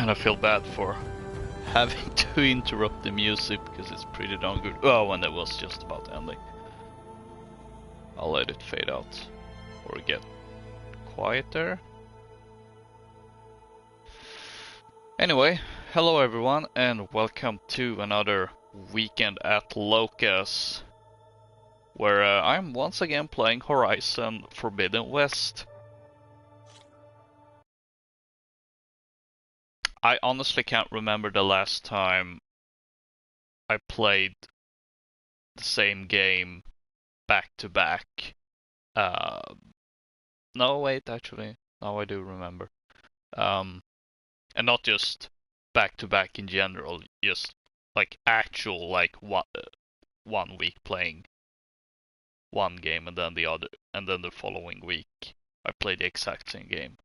kind of feel bad for having to interrupt the music because it's pretty darn good. Oh, and it was just about ending. I'll let it fade out or get quieter. Anyway, hello everyone and welcome to another weekend at Loka's, where I'm once again playing Horizon Forbidden West. I honestly can't remember the last time I played the same game back to back. No, wait, actually, now I do remember. And not just back to back in general, just like actual, like one week playing one game and then the other, and then the following week I played the exact same game.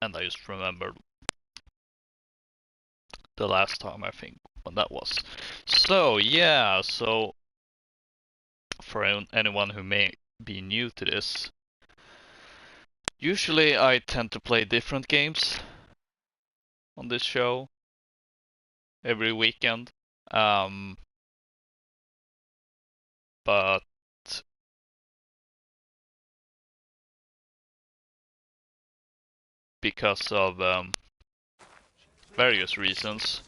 And I just remembered the last time, I think, when that was. So yeah, so for anyone who may be new to this, usually I tend to play different games on this show every weekend. But because of various reasons,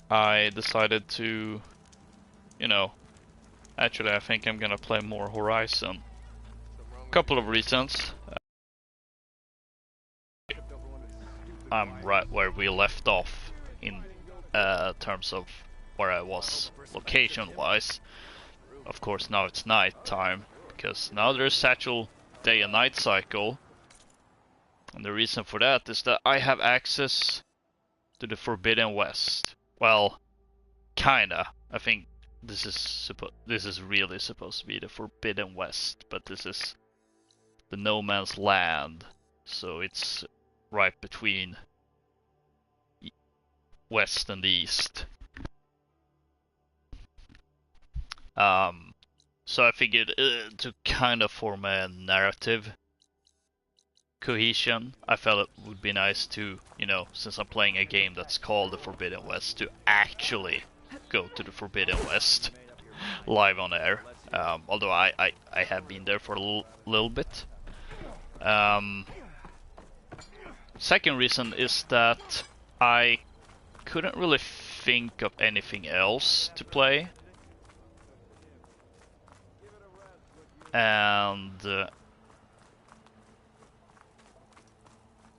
I decided to, actually I think I'm gonna play more Horizon. Couple of reasons. I'm right where we left off in terms of where I was location-wise. Of course, now it's night time because now there's actual day and night cycle, and the reason for that is that I have access to the Forbidden West. Well, kinda. I think this is really supposed to be the Forbidden West, but this is the no man's land, so it's right between west and east. So I figured to kind of form a narrative cohesion, I felt it would be nice to, since I'm playing a game that's called the Forbidden West, to actually go to the Forbidden West live on air. Although I have been there for a little bit. Second reason is that I couldn't really think of anything else to play. And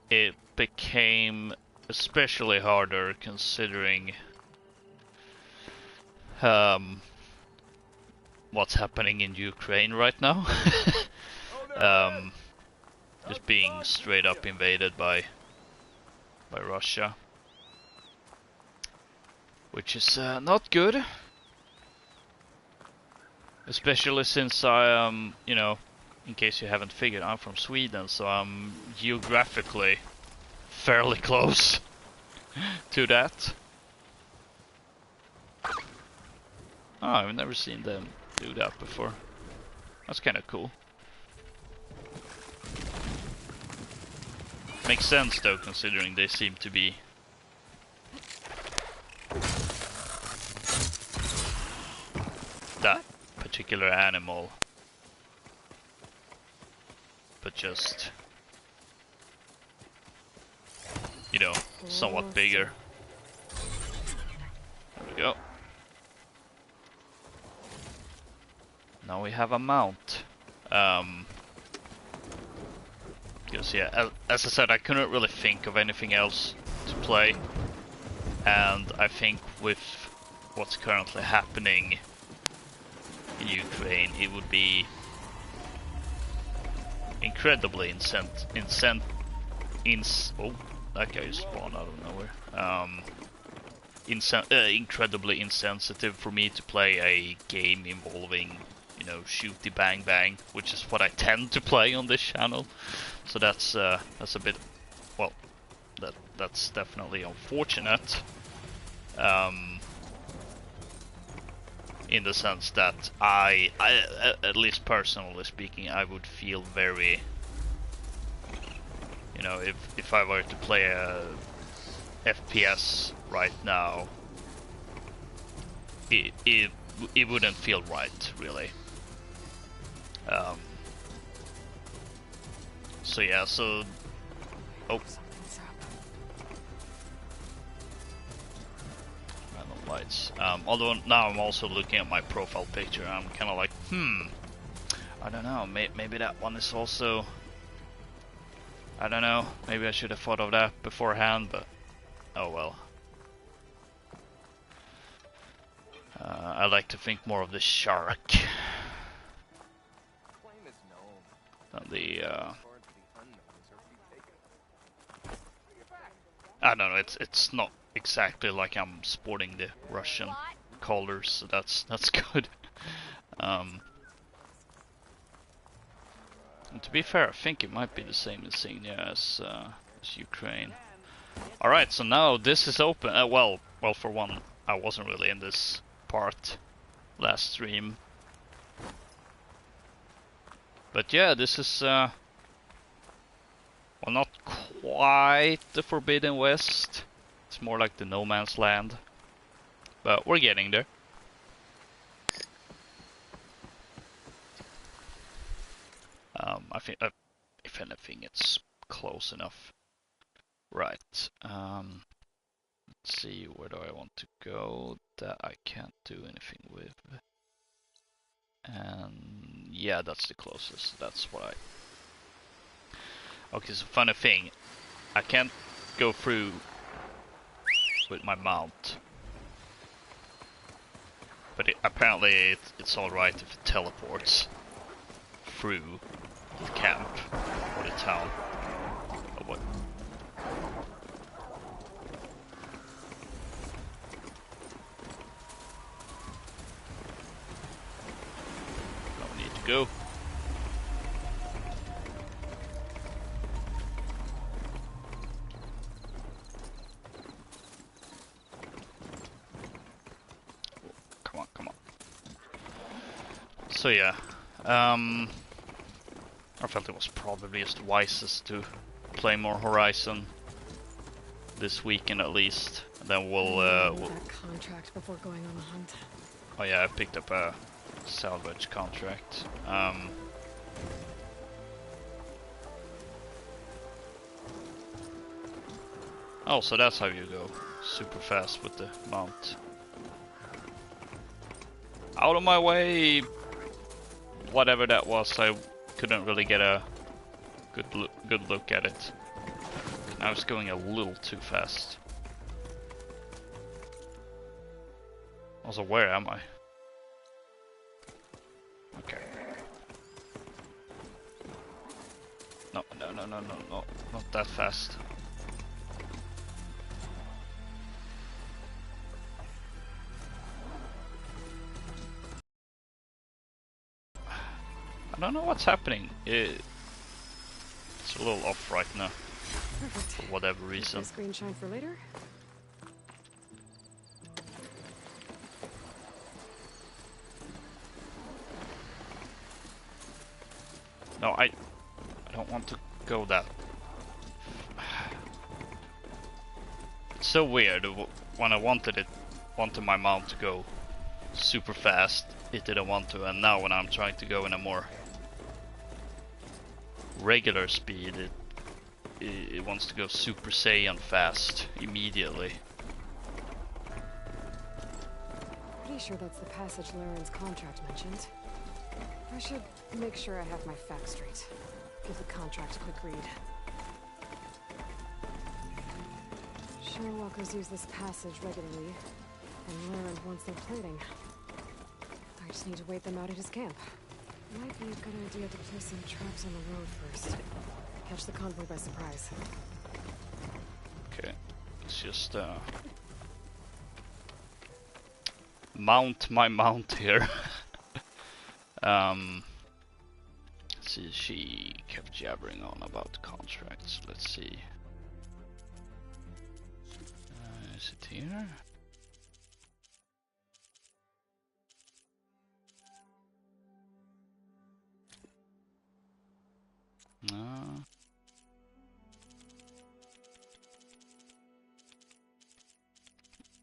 it became especially harder considering what's happening in Ukraine right now. Just being straight up invaded by Russia, which is not good. Especially since I am, in case you haven't figured, I'm from Sweden, so I'm geographically fairly close to that. Oh, I've never seen them do that before. That's kind of cool. Makes sense though, considering they seem to be that particular animal, but just, somewhat bigger. There we go. Now we have a mount. Because yeah, as I said, I couldn't really think of anything else to play, and I think with what's currently happening in Ukraine, it would be incredibly oh, that guy spawned out of nowhere. Incredibly insensitive for me to play a game involving, shooty bang bang, which is what I tend to play on this channel. So that's a bit, well, that's definitely unfortunate. in the sense that at least personally speaking, I would feel very, you know, if I were to play a FPS right now, it wouldn't feel right, really. So yeah, so oh, random lights. Although now I'm also looking at my profile picture, I'm kind of like, I don't know. Maybe that one is also. I don't know. Maybe I should have thought of that beforehand, but oh well. I like to think more of the shark than the. I don't know. It's not exactly like I'm sporting the Russian colors, so that's good. And to be fair, I think it might be the same insignia as Ukraine. All right, so now this is open. Well, for one, I wasn't really in this part last stream, but yeah, this is well, not quite the Forbidden West. It's more like the No Man's Land, but we're getting there. I think, if anything, it's close enough. Right. Let's see, where do I want to go? That I can't do anything with. And yeah, that's the closest. That's what I. Okay, so funny thing, I can't go through with my mount, but apparently it's alright if it teleports through the camp or the town. Oh boy. Don't need to go. Come on. So yeah, I felt it was probably just wisest to play more Horizon this weekend at least. And then we'll that contract before going on the hunt. Oh yeah, I picked up a salvage contract. Oh, so that's how you go super fast with the mount. Out of my way! Whatever that was, I couldn't really get a good look at it. I was going a little too fast. Also, where am I? Okay. No, not that fast. I don't know what's happening. It's a little off right now. Perfect. For whatever reason. Screen shine for later. No, I don't want to go that. It's so weird. When I wanted my mount to go super fast, it didn't want to, and now when I'm trying to go in a more regular speed, it wants to go Super Saiyan fast immediately. Pretty sure that's the passage Laren's contract mentioned. I should make sure I have my facts straight. Give the contract a quick read. Sherlockers use this passage regularly, and Laren wants their plating. I just need to wait them out at his camp. Might be a good idea to place some traps on the road first. Catch the convoy by surprise. Okay, let's just mount my mount here. Let's see, she kept jabbering on about contracts. Let's see. Is it here? No.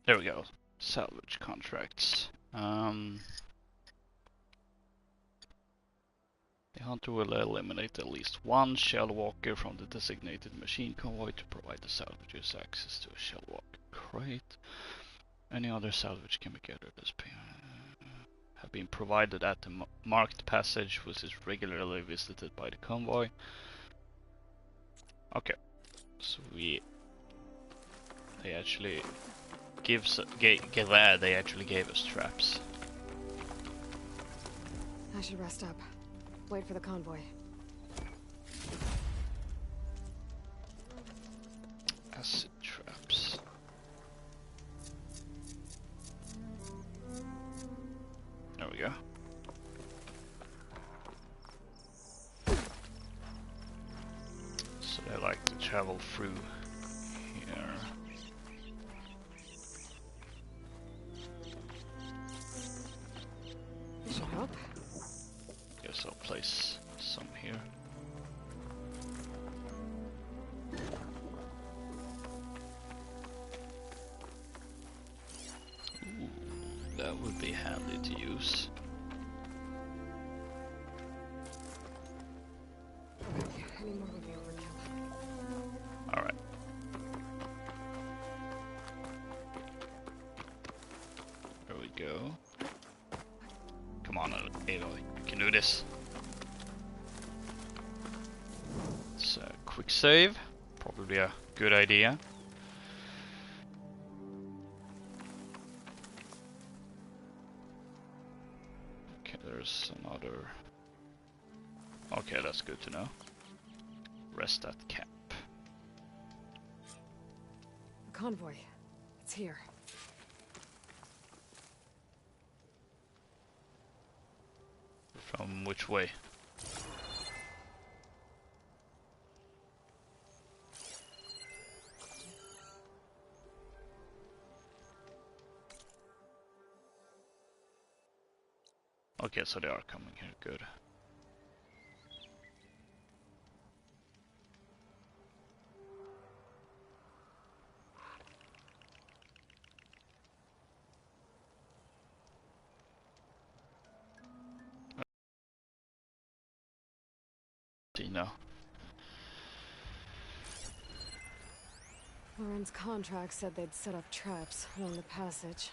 There we go. Salvage contracts. The hunter will eliminate at least one shell walker from the designated machine convoy to provide the salvagers access to a shell walker crate. Any other salvage can be gathered as have been provided at the marked passage, which is regularly visited by the convoy. Okay, so they actually they actually gave us traps. I should rest up. Wait for the convoy. Acid traps. There we go. So they like to travel through here. This should help. Guess I'll place some here. Ooh, that would be handy to use. Any more would be overkill. Alright. There we go. Come on, Aloy, you can do this. It's a quick save. Probably a good idea. Okay, there's another. Okay, that's good to know. Rest at camp. The convoy. It's here. From which way? Okay, so they are coming here, good. Now. Lauren's contract said they'd set up traps along the passage.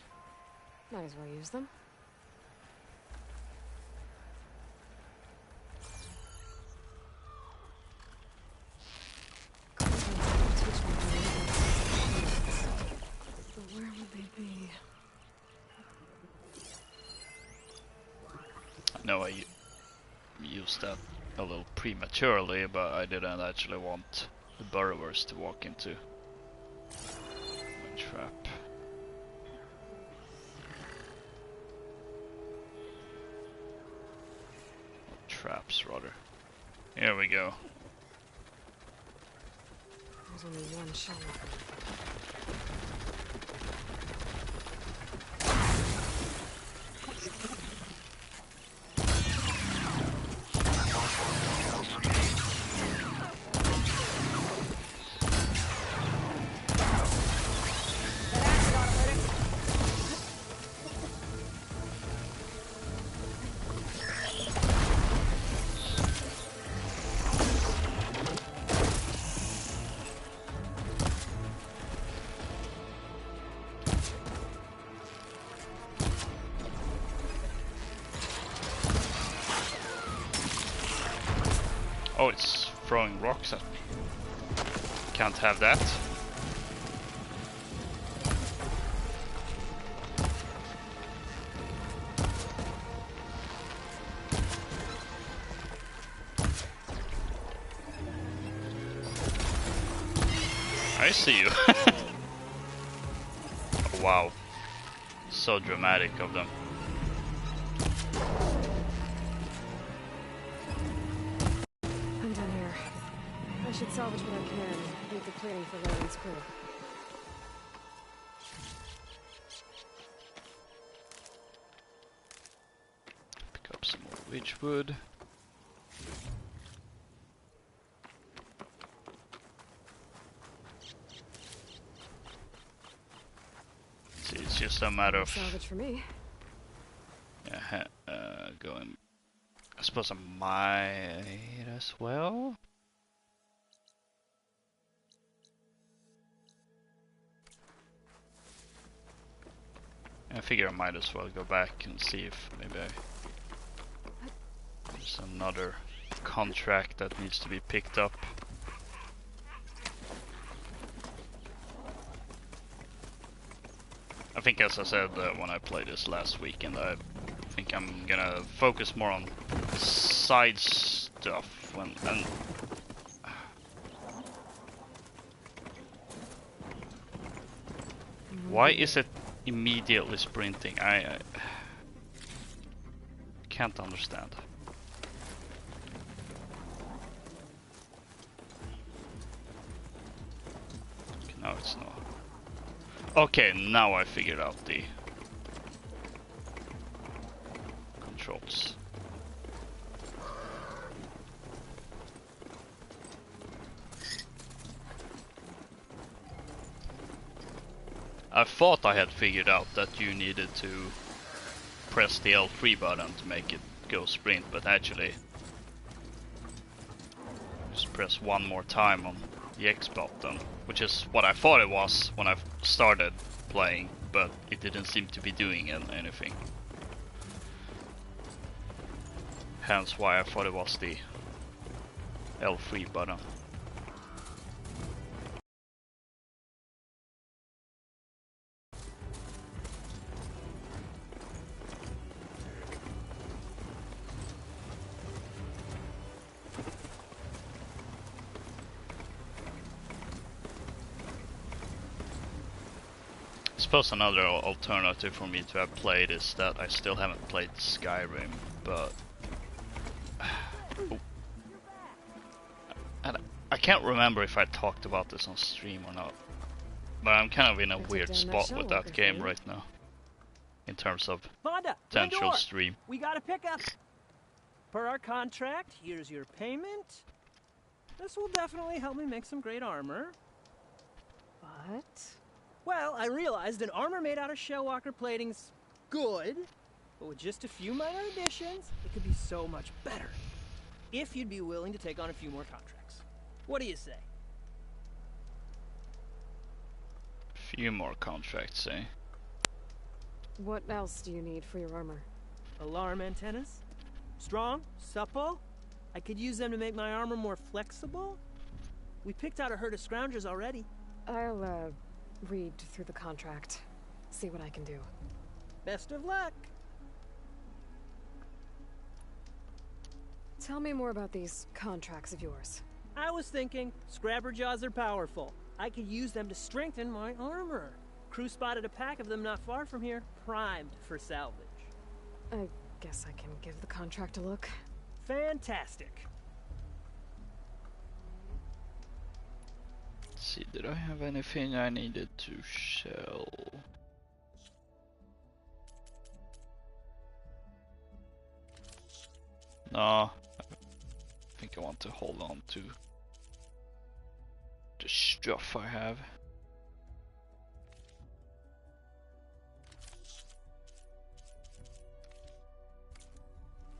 Might as well use them. But where would they be? I know I used that a little prematurely, but I didn't actually want the burrowers to walk into my trap. Traps, rather. Here we go. There's only one shell. Oh, it's throwing rocks at me. Can't have that. I see you. Oh, wow. So dramatic of them. I'm done here. I should salvage what I can and leave the plating for Lauren's crew. Pick up some more ridgewood. it's just a matter of salvage for me. yeah, going. I suppose I might as well. I figure I might as well go back and see if maybe there's another contract that needs to be picked up. I think, as I said when I played this last weekend, I think I'm gonna focus more on side stuff and why is it immediately sprinting? I can't understand. Okay, no, it's not. Okay, now I figured out the controls. I thought I had figured out that you needed to press the L3 button to make it go sprint, but actually just press one more time on the X button, which is what I thought it was when I started playing, but it didn't seem to be doing anything. Hence why I thought it was the L3 button. I suppose another alternative for me to have played is that I still haven't played Skyrim, but oh. And I can't remember if I talked about this on stream or not, but I'm kind of in a weird spot with that game right now in terms of potential stream. We got a pickup. Per our contract, here's your payment. This will definitely help me make some great armor. What? Well, I realized an armor made out of Shellwalker plating's good, but with just a few minor additions, it could be so much better. If you'd be willing to take on a few more contracts. What do you say? Few more contracts, eh? What else do you need for your armor? Alarm antennas? Strong? Supple? I could use them to make my armor more flexible? We picked out a herd of scroungers already. I'll, read through the contract. See what I can do. Best of luck! Tell me more about these contracts of yours. I was thinking, Scrabber Jaws are powerful. I could use them to strengthen my armor. Crew spotted a pack of them not far from here, primed for salvage. I guess I can give the contract a look. Fantastic. Let's see, did I have anything I needed to sell? No, I think I want to hold on to the stuff I have.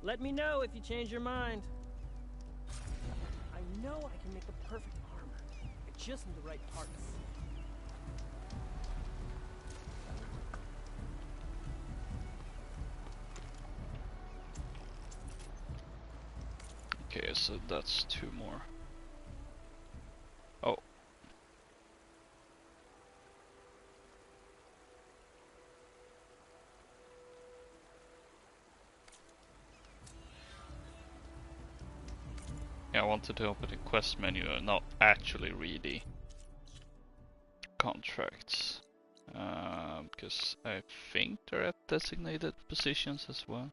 Let me know if you change your mind. I know I can make the perfect armor. I just need the right parts. Okay, so that's two more. Oh. Yeah, I wanted to open the quest menu and not actually read the contracts. Because I think they're at designated positions as well.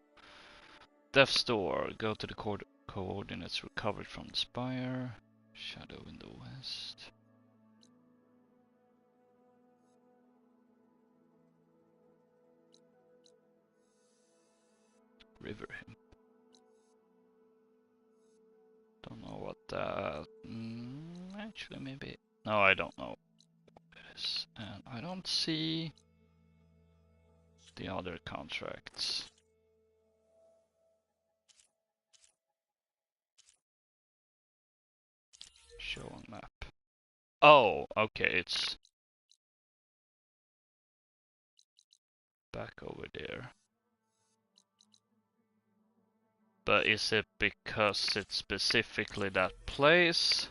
Death Store, go to the coordinates recovered from the spire. Shadow in the west. River him. Don't know what that... actually, maybe... No, I don't know what it is. And I don't see contracts. Show on map. Oh, okay, it's back over there. But is it because it's specifically that place?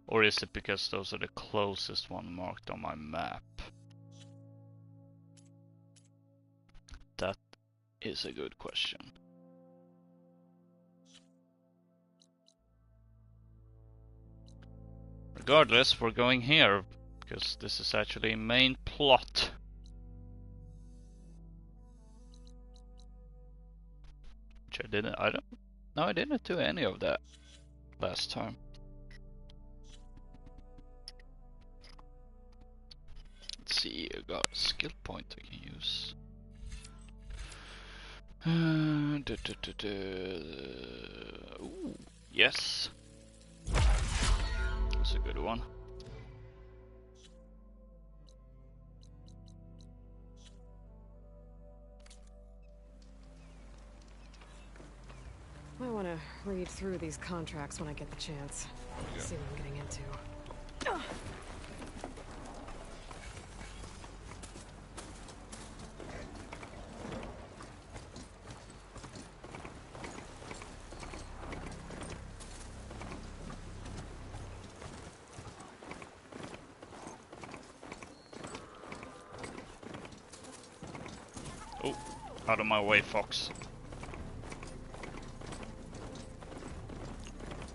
Or is it because those are the closest one marked on my map? That is a good question. Regardless, we're going here because this is actually a main plot. Which I didn't do any of that last time. Let's see, I got a skill point I can use. Ooh, yes. That's a good one. I want to read through these contracts when I get the chance. See what I'm getting into. Oh, out of my way, Fox.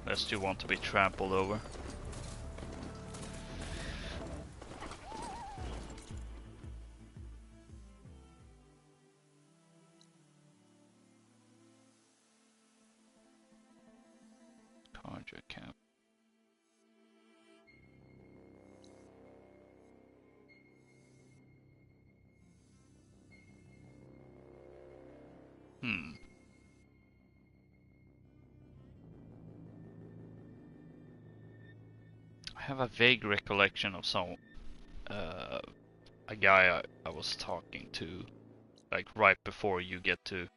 Lest you want to be trampled over. Conjure camp. I have a vague recollection of some a guy I was talking to, like right before you get to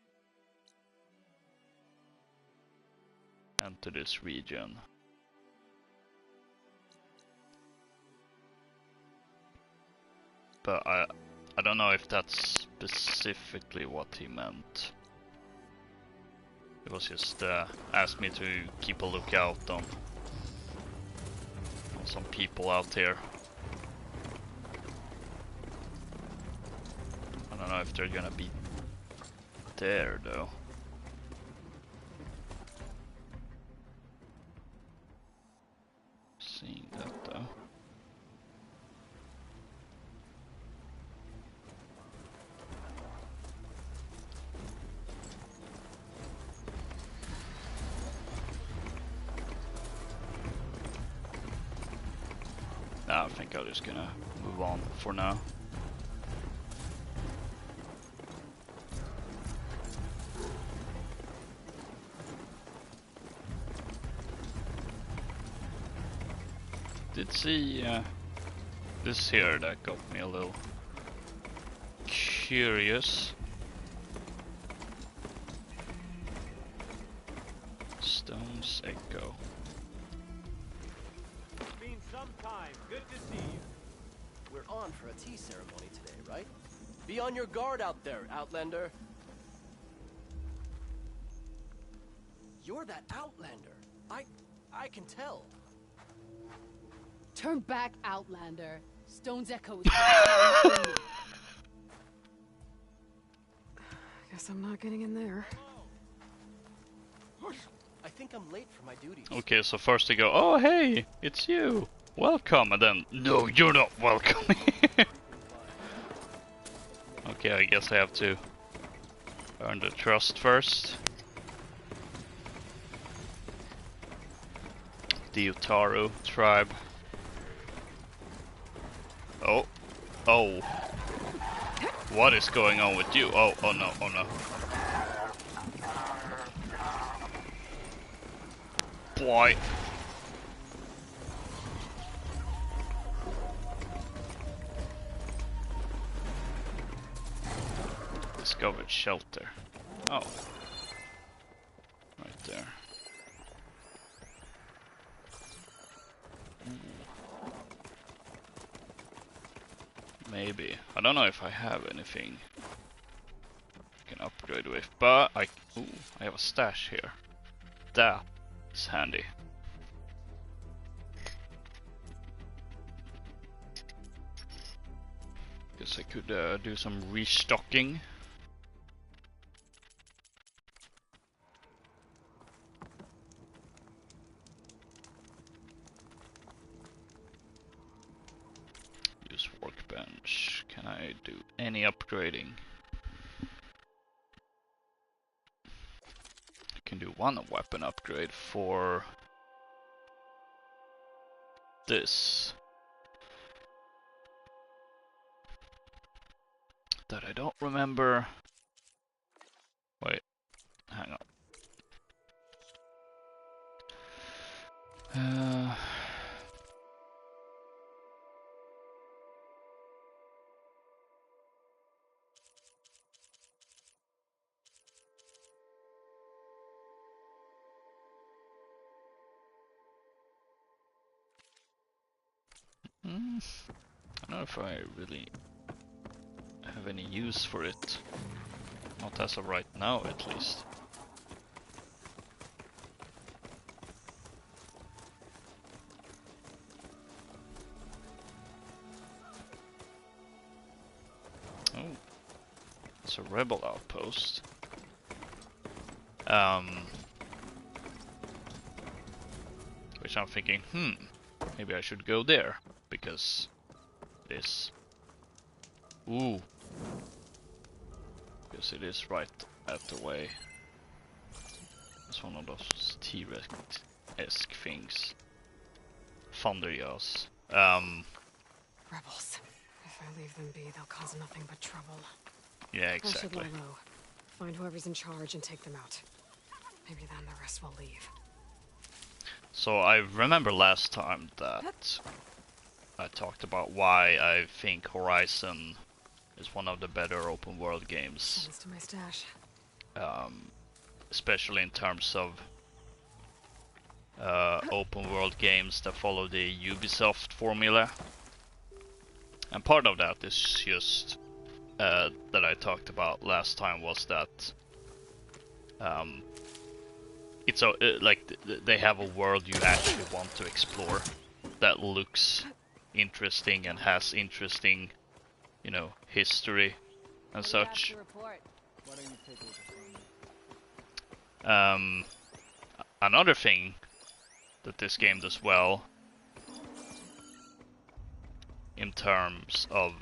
enter this region. But I don't know if that's specifically what he meant. It was just asked me to keep a lookout on some people out here. I don't know if they're gonna be there though. Seeing that though. I think I'm just gonna move on for now. Did see this here that got me a little curious. Stone's Echo. It's been some time. Good to see you. We're on for a tea ceremony today, right? Be on your guard out there, Outlander. You're that Outlander. I can tell. Turn back, Outlander. Stone's Echo is Guess I'm not getting in there. I think I'm late for my duties. Okay, so first they go, oh hey, it's you. Welcome, and then, no, you're not welcome. Okay, I guess I have to earn the trust first. The Utaru tribe. Oh. Oh. What is going on with you? Oh, oh no, oh no. Boy. shelter? Oh. Right there. Maybe. I don't know if I have anything I can upgrade with, but I have a stash here. That is handy. Guess I could do some restocking. Use workbench. Can I do any upgrading? I can do one weapon upgrade for this. That I don't remember. Wait, hang on. I don't know if I really have any use for it. Not as of right now, at least. Oh, it's a rebel outpost. Which I'm thinking, maybe I should go there, because this. Ooh. Because it is right at the way. It's one of those T-Rex-esque things. Thunderjaws. Rebels. If I leave them be, they'll cause nothing but trouble. Yeah, I should exactly. lie low. Find whoever's in charge and take them out. Maybe then the rest will leave. So I remember last time that I talked about why I think Horizon is one of the better open world games. Thanks to my stash. Especially in terms of open world games that follow the Ubisoft formula. And part of that is just that I talked about last time was that it's like they have a world you actually want to explore that looks interesting and has interesting, you know, history and such. Another thing that this game does well in terms of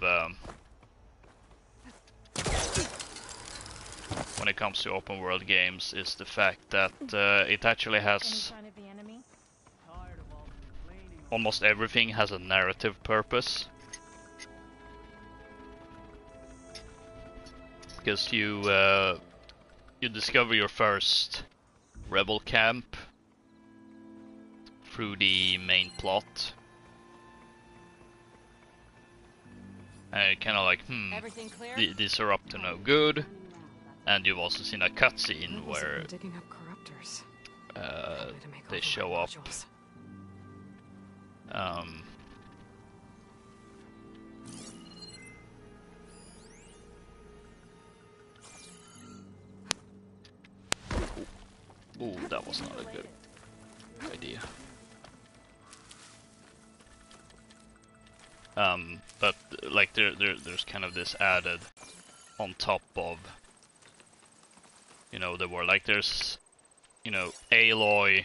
when it comes to open world games is the fact that it actually has almost everything has a narrative purpose. Because you discover your first rebel camp through the main plot. And kind of like, these are up to no good. And you've also seen a cutscene where digging up corruptors. they show up. Ooh, that was not a good idea. But like there's kind of this added on top of, you know, the war. Like there's, you know, Aloy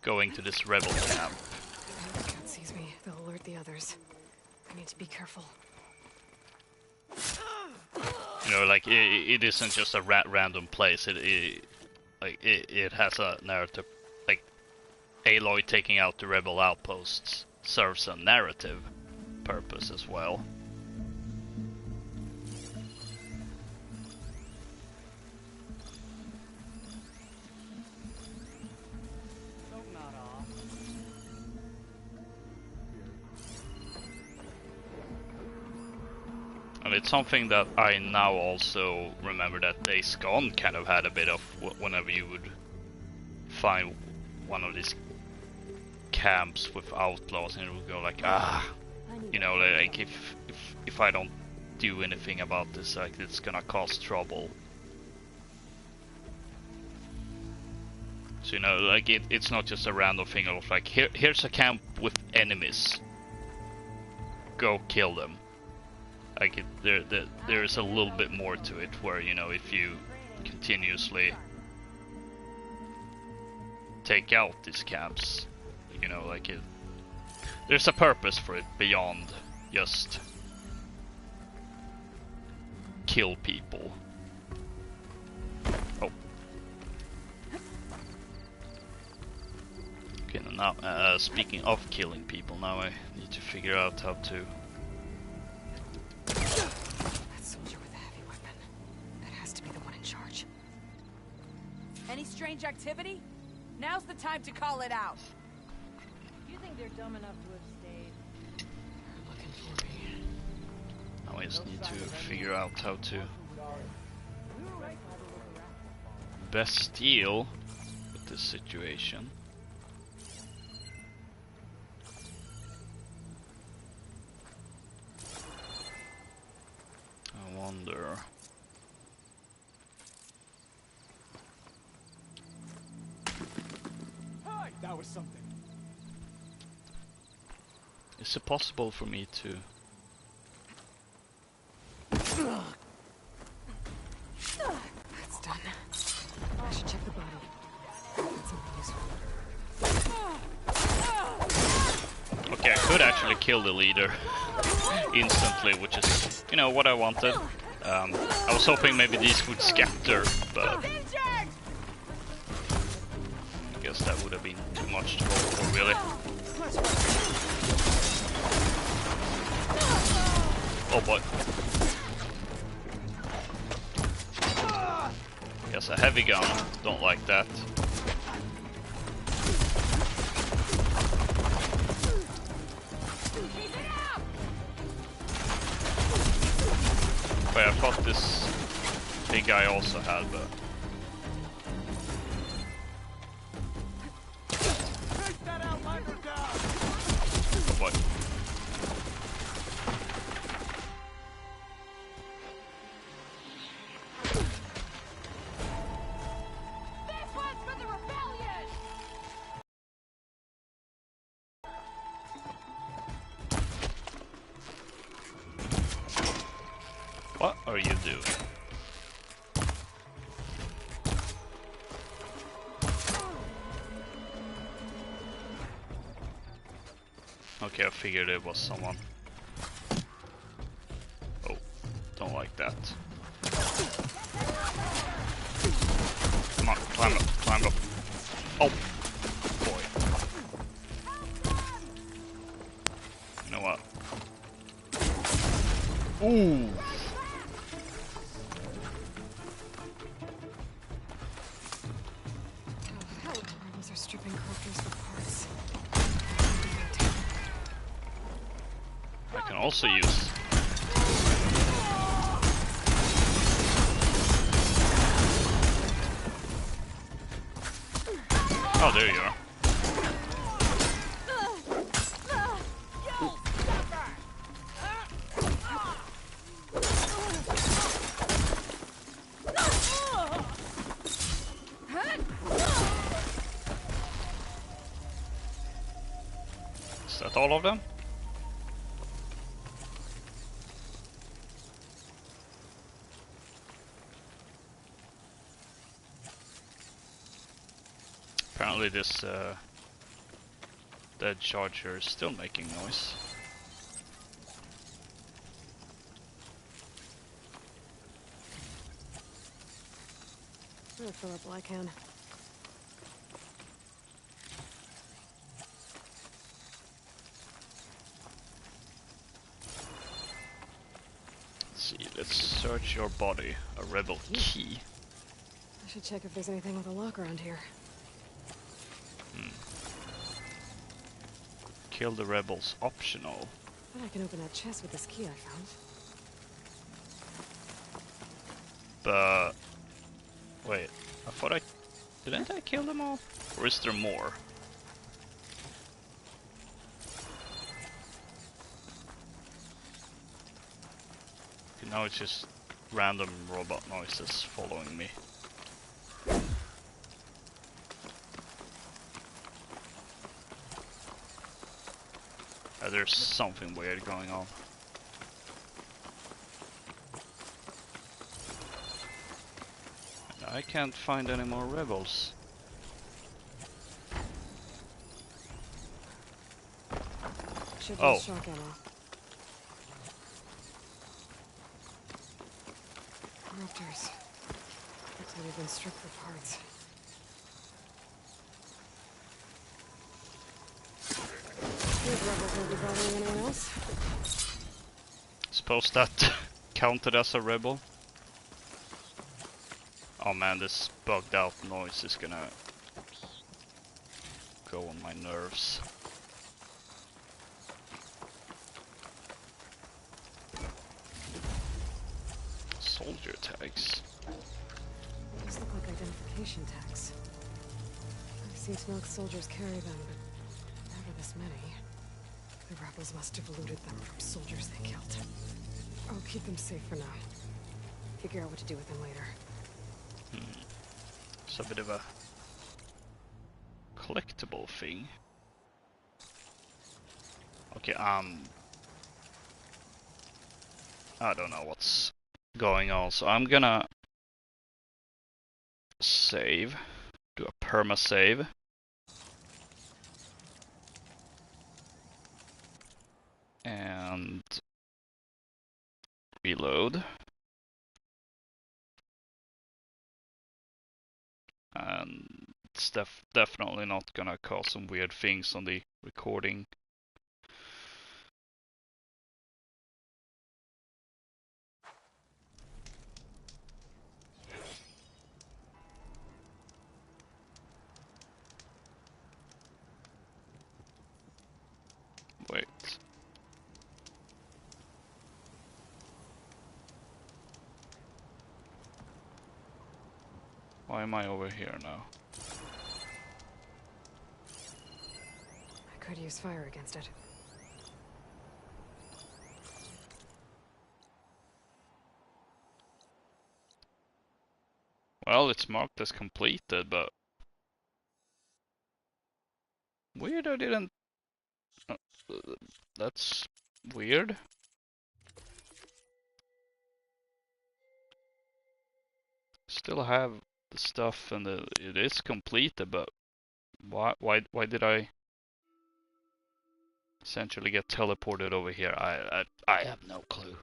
going to this rebel camp. If the cat sees me, they'll alert the others. I need to be careful. You know, like it isn't just a random place. It has a narrative. Like Aloy taking out the rebel outposts serves a narrative purpose as well. And it's something that I now also remember that Days Gone kind of had a bit of whenever you would find one of these camps with outlaws and it would go like, you know, like if I don't do anything about this, like it's gonna cause trouble. So, you know, like it's not just a random thing of like, here's a camp with enemies. Go kill them. Like there's a little bit more to it, where, you know, if you continuously take out these camps, you know, like there's a purpose for it beyond just kill people. Oh. Okay, now speaking of killing people, now I need to figure out how to. That soldier with a heavy weapon. That has to be the one in charge. Any strange activity? Now's the time to call it out. You think they're dumb enough to have stayed? They're looking for me. Now I just need to figure out how to best deal with this situation. I wonder. Hi, that was something. Is it possible for me to? That's done. I should check the body. That's something useful. Okay, I could actually kill the leader instantly, which is, you know, what I wanted. I was hoping maybe these would scatter, but I guess that would have been too much to hope for, really. Oh boy. Yes, a heavy gun. Don't like that. Wait, I thought this big guy also had, but... What? This one's for the rebellion! What are you doing? Okay, I figured it was someone. Oh, don't like that. Come on, climb up, climb up. Oh, boy. You know what? Ooh. Oh, hell. Rebels are stripping crafters for parts. I can also use. Oh, there you are. Is that all of them? Apparently this dead charger is still making noise. I'll fill up while I can. Let's see, let's search your body. A rebel key. I should check if there's anything with a lock around here. Kill the rebels optional. But I can open that chest with this key I found. But wait, I thought didn't I kill them all? Or is there more? Okay, now it's just random robot noises following me. There's something weird going on. I can't find any more rebels. Should Oh. use shock ammo. Raptors. Looks like they've been stripped for parts. These rebels won't be bothering anyone else. Suppose that counted as a rebel. Oh man, this bugged out noise is gonna go on my nerves. Soldier tags. These look like identification tags. I've seen Smoke soldiers carry them, but never this many. The rebels must have looted them from soldiers they killed. I'll keep them safe for now. Figure out what to do with them later. It's a bit of a collectible thing. Okay, I don't know what's going on, so I'm gonna save, do a perma save. And reload. And it's definitely not gonna cause some weird things on the recording. Wait. Why am I over here now? I could use fire against it. Well, it's marked as completed, but weird I didn't... that's weird. Still have the stuff and it is completed, but why did I essentially get teleported over here? I have no clue.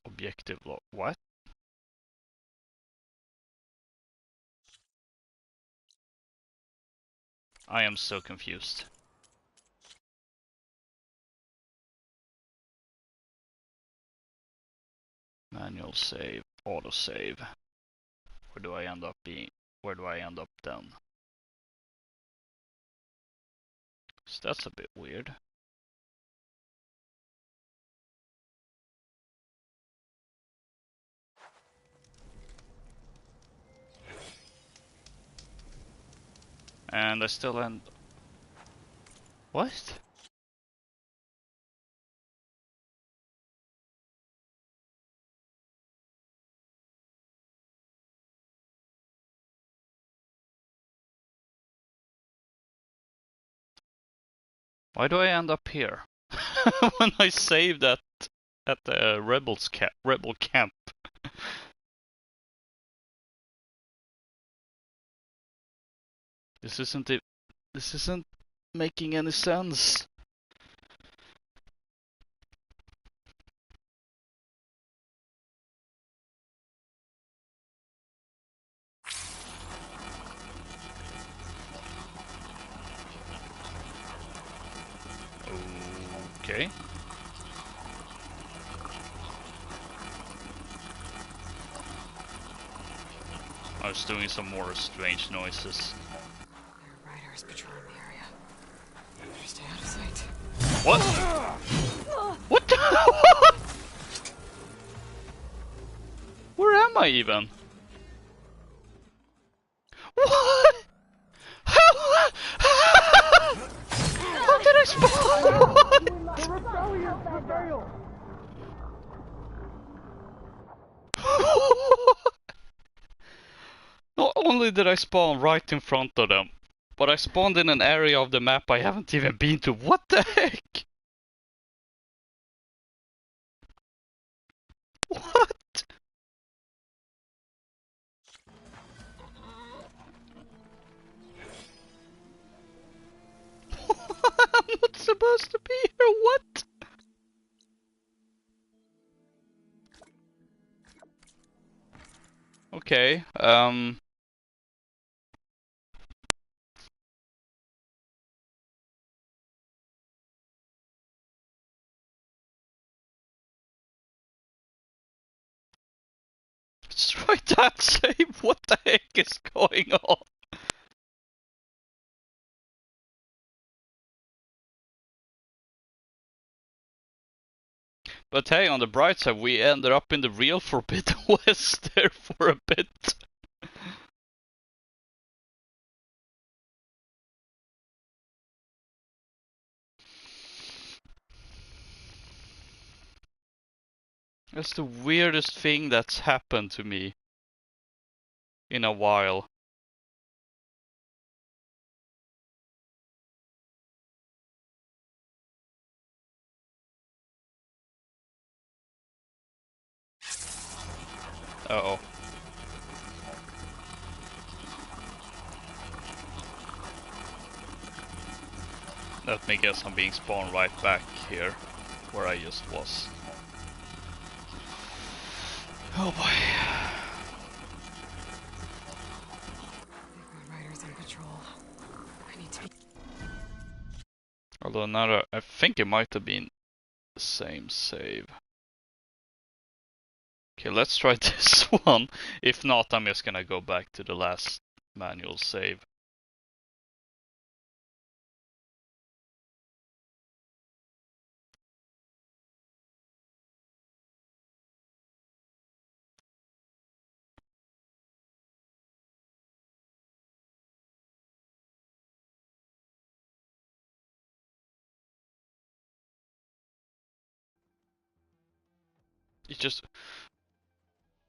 Objective log. What? I am so confused. Manual save, auto save. Where do I end up being? Where do I end up then? So that's a bit weird. And I still end... What? Why do I end up here? When I saved at the rebel camp. This isn't making any sense. Okay. I was doing some more strange noises. There are riders patrolling the area. Better stay out of sight. What? What the? Where am I even? What? How did I spawn? Not only did I spawn right in front of them, but I spawned in an area of the map I haven't even been to. What the heck? What? I'm not supposed to be here. What? Okay, let's try that save. What the heck is going on? But hey, on the bright side, we ended up in the real Forbidden West there for a bit. That's the weirdest thing that's happened to me in a while. Uh-oh. Let me guess, I'm being spawned right back here, where I just was. Oh boy. They've got riders on patrol. I need to be. Although another, I think it might have been the same save. Okay, let's try this one. If not, I'm just gonna go back to the last manual save. It just...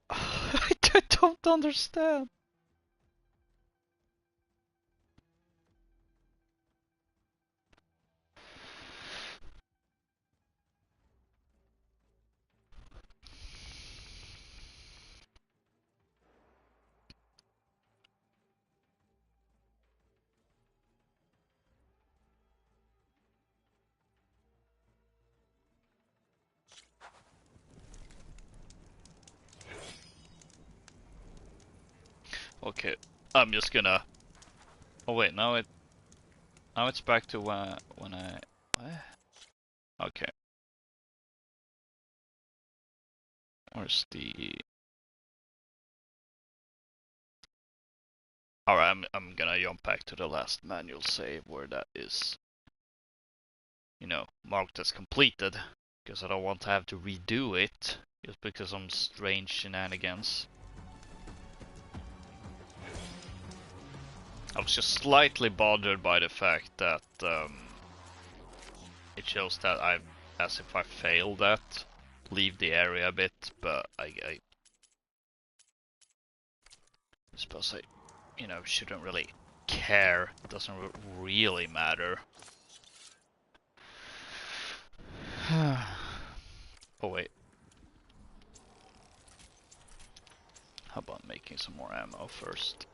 I don't understand. Okay, I'm just gonna... Oh wait, now it's back to when I... What? Okay. Where's the... Alright, I'm gonna jump back to the last manual save where that is, you know, marked as completed. Because I don't want to have to redo it just because of some strange shenanigans. I was just slightly bothered by the fact that it shows that as if I failed that, leave the area a bit, but I suppose I, you know, shouldn't really care. It doesn't really matter. Oh wait. How about making some more ammo first?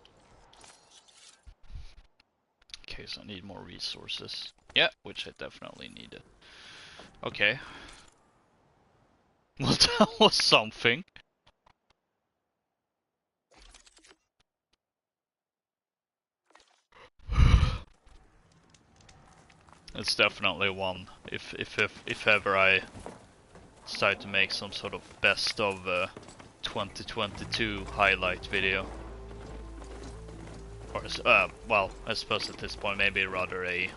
In case I need more resources. Yeah, which I definitely needed. Okay. Well, that was something. It's definitely one. If ever I decide to make some sort of best of 2022 highlight video, or well, I suppose at this point maybe rather a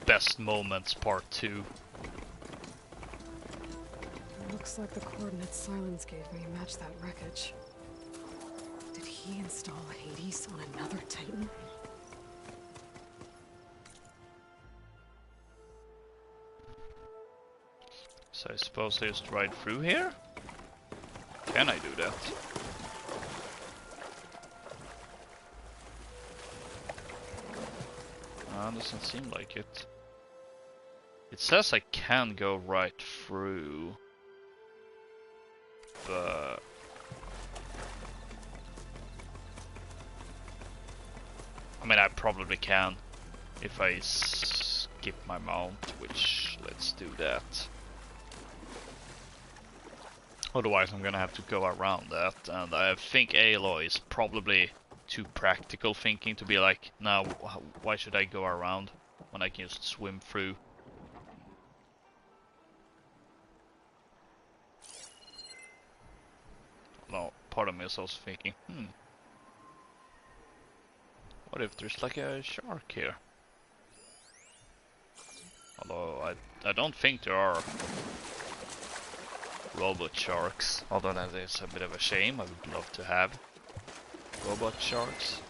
Best Moments Part 2. Looks like the coordinates Silence gave me match that wreckage. Did he install Hades on another Titan? So I suppose I just ride through here? Can I do that? Doesn't seem like it. It says I can go right through, but I mean I probably can if I skip my mount, which let's do that. Otherwise I'm gonna have to go around that, and I think Aloy is probably too practical thinking to be like, now why should I go around when I can just swim through? No, part of me is also thinking, what if there's like a shark here? Although I don't think there are robot sharks, although that is a bit of a shame. I would love to have robot sharks.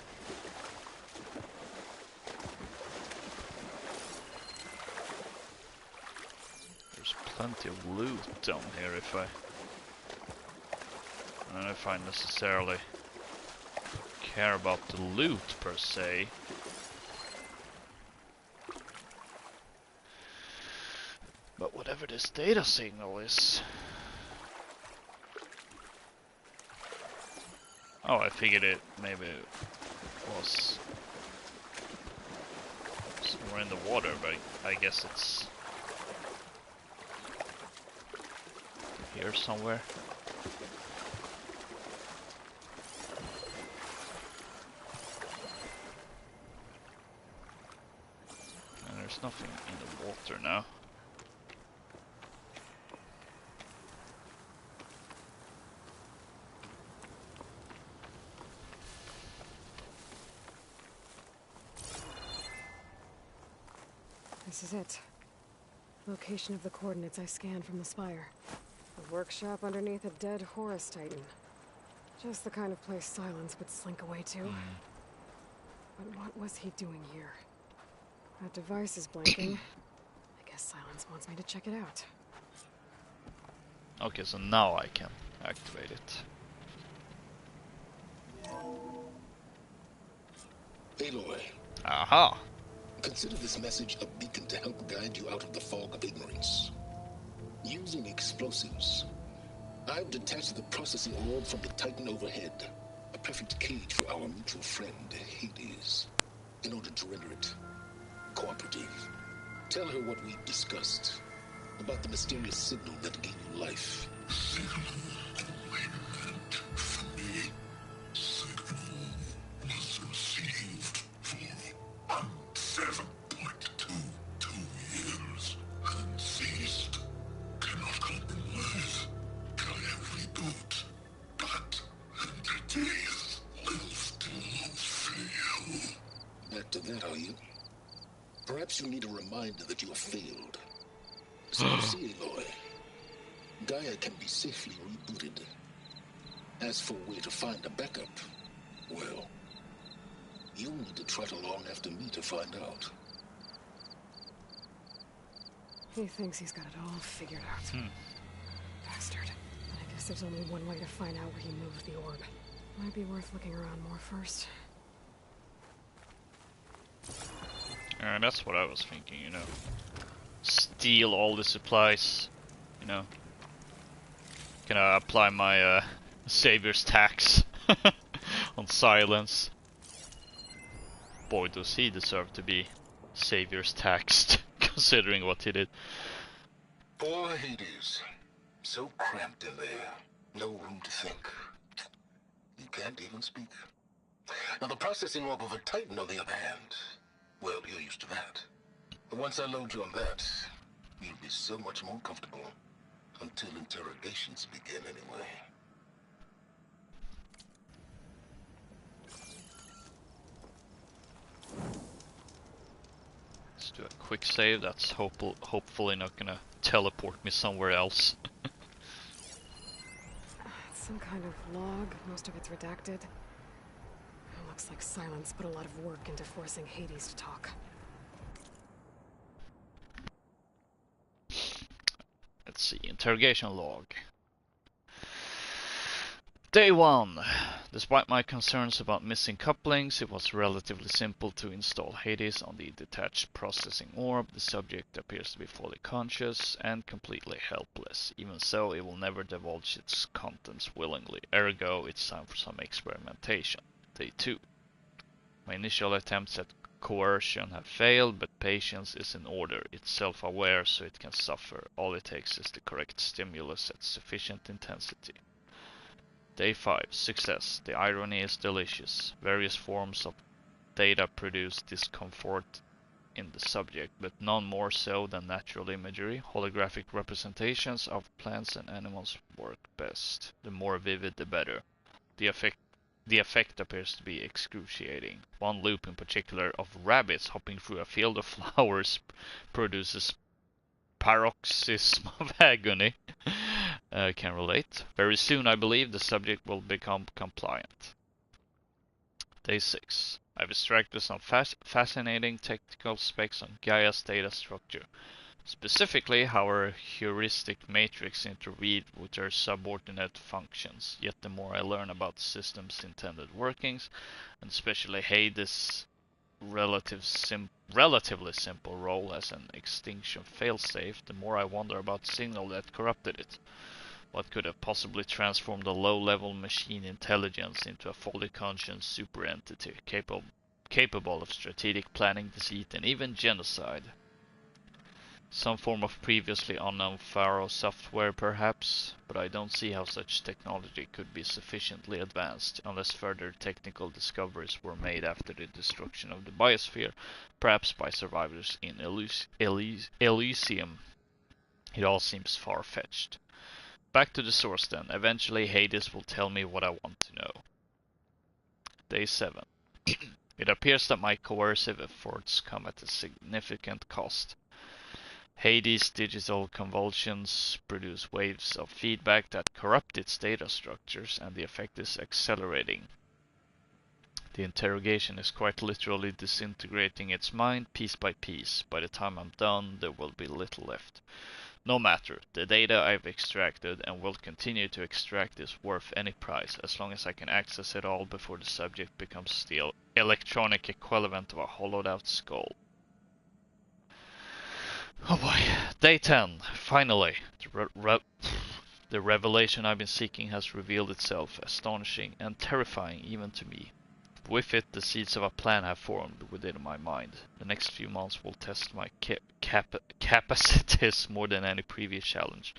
There's plenty of loot down here if I don't know if I necessarily care about the loot per se. But whatever this data signal is. Oh, I figured it maybe was somewhere in the water, but I guess it's here somewhere. And there's nothing in the water now. This is it. Location of the coordinates I scanned from the spire. A workshop underneath a dead Horus Titan. Just the kind of place Silence would slink away to. But what was he doing here? That device is blinking. I guess Silence wants me to check it out. Okay, so now I can activate it. Aloy. Aha! Consider this message a beacon to help guide you out of the fog of ignorance. Using explosives, I've detached the processing orb from the Titan overhead, a perfect cage for our mutual friend, Hades, in order to render it cooperative. Tell her what we've discussed about the mysterious signal that gave you life. Signal only meant for me. Signal was received for 7.22 years and ceased. Cannot compromise. Can reboot, but entities will still fail. Back to that, are you? Perhaps you need a reminder that you have failed. So you see, Aloy, Gaia can be safely rebooted. As for where to find a backup, well, you'll need to trot along after me to find out. He thinks he's got it all figured out. Bastard. I guess there's only one way to find out where he moved the orb. Might be worth looking around more first. That's what I was thinking, you know. Steal all the supplies, you know. Can I apply my savior's tax on Silence? Boy, does he deserve to be savior's taxed, considering what he did. Poor Hades. So cramped in there. No room to think. You can't even speak. Now the processing orb of a Titan, on the other hand, well, you're used to that. But once I load you on that, you'll be so much more comfortable. Until interrogations begin, anyway. Let's do a quick save. That's hopefully not gonna teleport me somewhere else. It's some kind of log. Most of it's redacted. It looks like Silence put a lot of work into forcing Hades to talk. Let's see. Interrogation log. Day 1. Despite my concerns about missing couplings, it was relatively simple to install Hades on the detached processing orb. The subject appears to be fully conscious and completely helpless. Even so, it will never divulge its contents willingly. Ergo, it's time for some experimentation. Day 2. My initial attempts at coercion have failed, but patience is in order. It's self-aware, so it can suffer. All it takes is the correct stimulus at sufficient intensity. Day 5. Success. The irony is delicious. Various forms of data produce discomfort in the subject, but none more so than natural imagery. Holographic representations of plants and animals work best. The more vivid, the better. The effect appears to be excruciating. One loop in particular of rabbits hopping through a field of flowers produces paroxysm of agony. Can relate. Very soon, I believe, the subject will become compliant. Day 6. I've extracted some fascinating technical specs on Gaia's data structure. Specifically, how her heuristic matrix interweave with her subordinate functions. Yet the more I learn about the system's intended workings, and especially Hades' relatively simple role as an extinction failsafe, the more I wonder about the signal that corrupted it. What could have possibly transformed a low-level machine intelligence into a fully conscious super entity, capable of strategic planning, deceit, and even genocide? Some form of previously unknown Pharaoh software perhaps, but I don't see how such technology could be sufficiently advanced unless further technical discoveries were made after the destruction of the biosphere, perhaps by survivors in Elysium. It all seems far-fetched. Back to the source then. Eventually Hades will tell me what I want to know. Day 7. It appears that my coercive efforts come at a significant cost. Hades' digital convulsions produce waves of feedback that corrupt its data structures, and the effect is accelerating. The interrogation is quite literally disintegrating its mind piece by piece. By the time I'm done, there will be little left. No matter, the data I've extracted and will continue to extract is worth any price, as long as I can access it all before the subject becomes the electronic equivalent of a hollowed out skull. Oh boy. Day 10. Finally. The revelation I've been seeking has revealed itself, astonishing and terrifying even to me. With it, the seeds of a plan have formed within my mind. The next few months will test my capacities more than any previous challenge.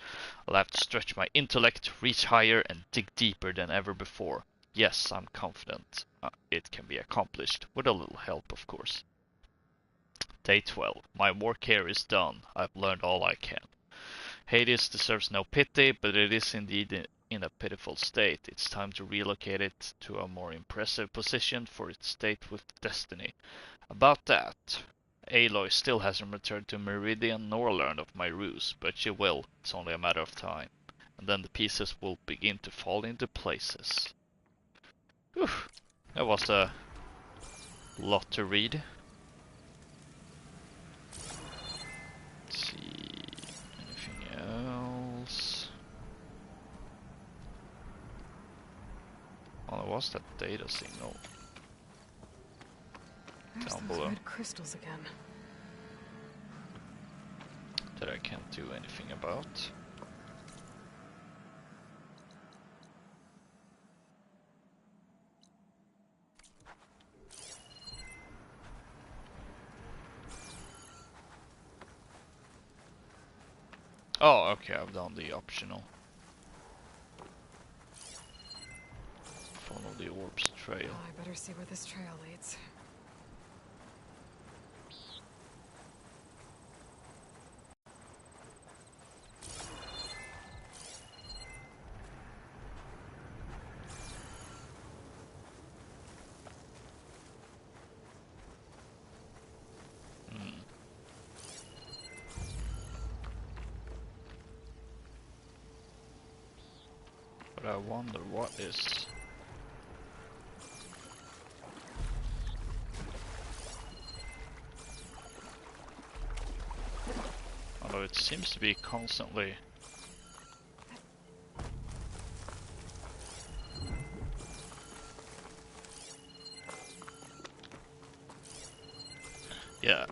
I'll have to stretch my intellect, reach higher, and dig deeper than ever before. Yes, I'm confident it can be accomplished, with a little help, of course. Day 12. My work here is done. I've learned all I can. Hades deserves no pity, but it is indeed in a pitiful state. It's time to relocate it to a more impressive position for its state with destiny. About that, Aloy still hasn't returned to Meridian nor learned of my ruse, but she will. It's only a matter of time. And then the pieces will begin to fall into places. Whew. That was a lot to read. Let's see. Anything else? Oh, there was that data signal There's down those below red crystals again. that I can't do anything about. Oh, okay, I've done the optional. Follow the orb's trail. Oh, I better see where this trail leads. But I wonder what is... Although it seems to be constantly... Yeah,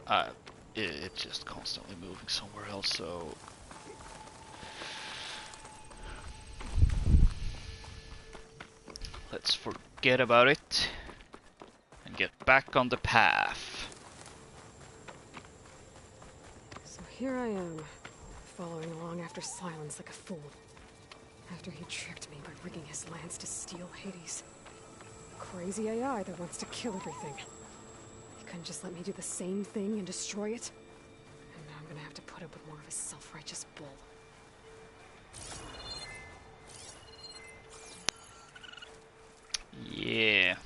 it's just constantly moving somewhere else, so... Let's forget about it and get back on the path. So here I am, following along after Silence like a fool. After he tricked me by rigging his lance to steal Hades. Crazy AI that wants to kill everything. He couldn't just let me do the same thing and destroy it? And now I'm gonna have to put up with more of his self-righteous bull. Yeah.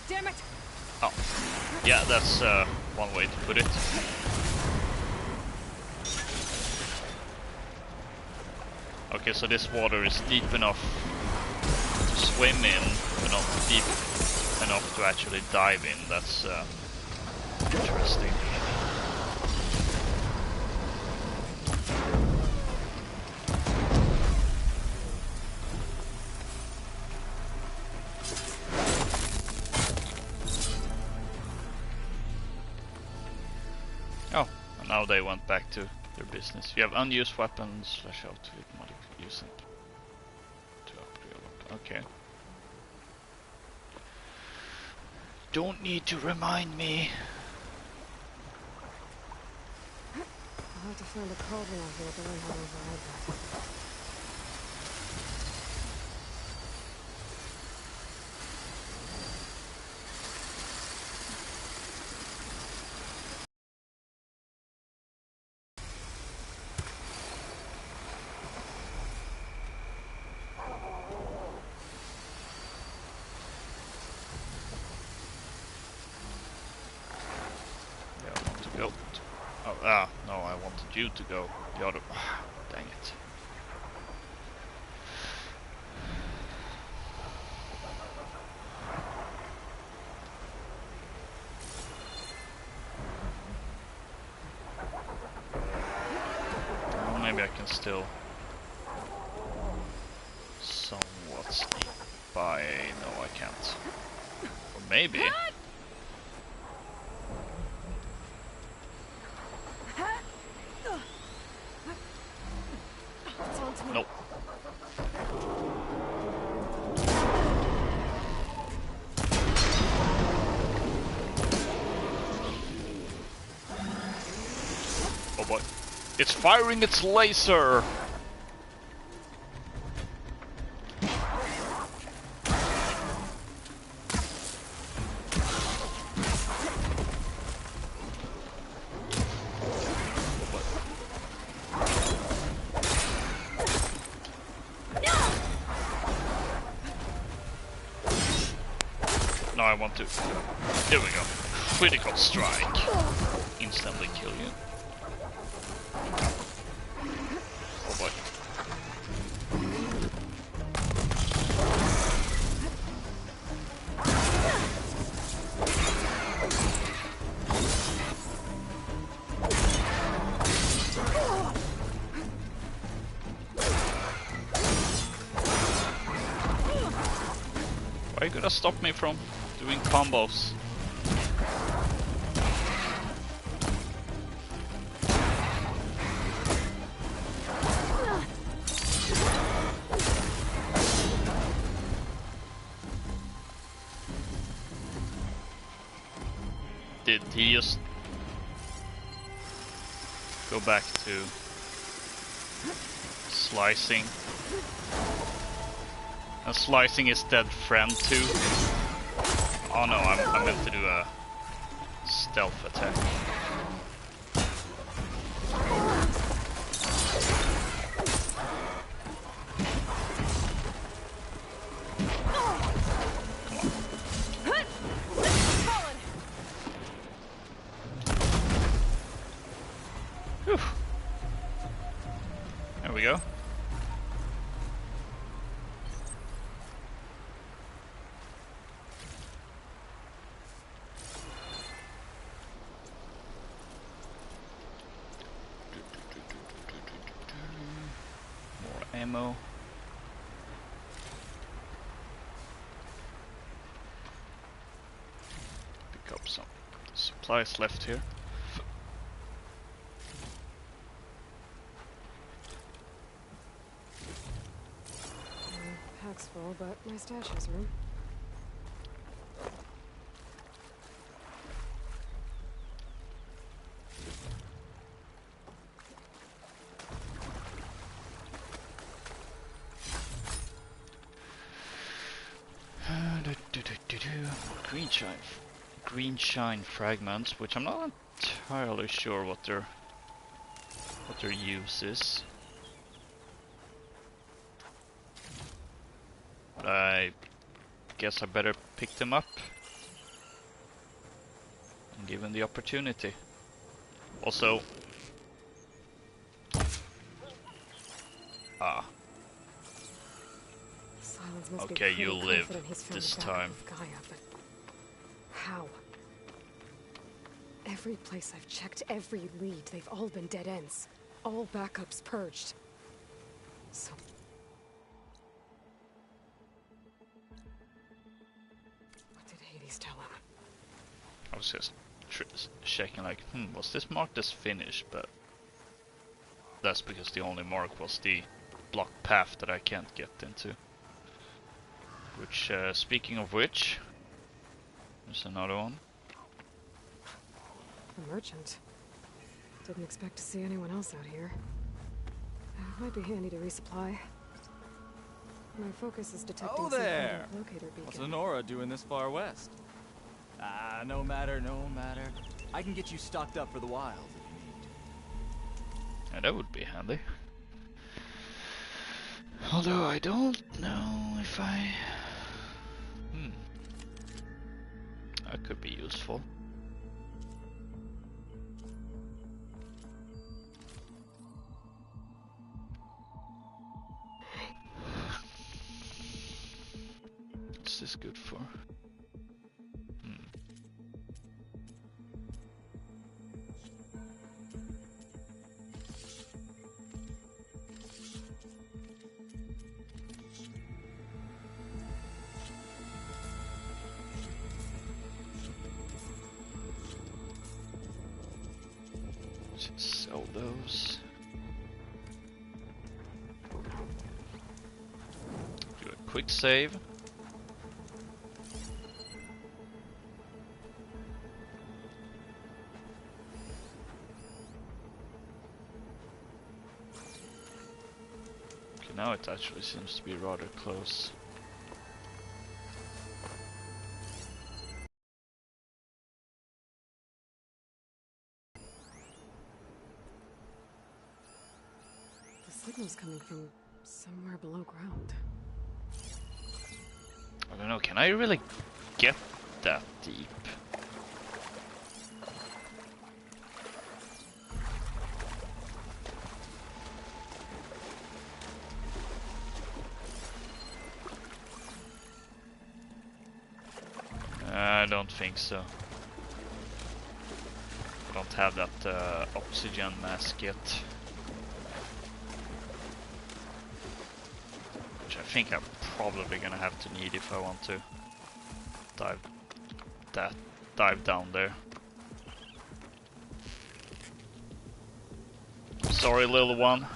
Damn it! Oh. Yeah, that's one way to put it. Okay, so this water is deep enough to swim in, but not deep enough to actually dive in. That's interesting. Oh, and now they went back to their business. You have unused weapons, slash out to use them to upgrade. Okay. Don't need to remind me. I'll have to find a cauldron out here to learn how to override that. Yeah, I want to go. No, I wanted you to go. The other. Dang it. Well, maybe I can still somewhat sneak by. No, I can't. Or maybe. Nope. Oh boy. It's firing its laser! No, I want to. There we go. Critical strike. Instantly kill you. Oh boy. Why are you gonna stop me from doing combos? Did he just go back to slicing? And slicing is dead friend too. Oh no, I meant to do a stealth attack. ammo. Pick up some supplies left here. Pack's full, but my stash has room. Green shine fragments, which I'm not entirely sure what their use is. But I guess I better pick them up, given the opportunity. Also, Silence must okay, be you pretty live confident he's found this the backup time. of Gaia, but how? Every place I've checked, every lead, they've all been dead ends. All backups purged. So... what did Hades tell him? I was just checking like, was this marked as finished? But that's because the only mark was the blocked path that I can't get into. Which, speaking of which, there's another one. A merchant. Didn't expect to see anyone else out here. Might be handy to resupply. My focus is detecting some kind there! of locator beacon. What's Lenora doing this far west? Ah, no matter. I can get you stocked up for the wilds if you need. Yeah, that would be handy. Although I don't know if I... That could be useful. What's this good for? Should sell those. Do a quick save. Okay, now it actually seems to be rather close. The signal's coming from somewhere below ground. I don't know, can I really get that deep? I don't think so. I don't have that oxygen mask yet. Which I think I'm probably gonna have to need if I want to dive down there. Sorry, little one.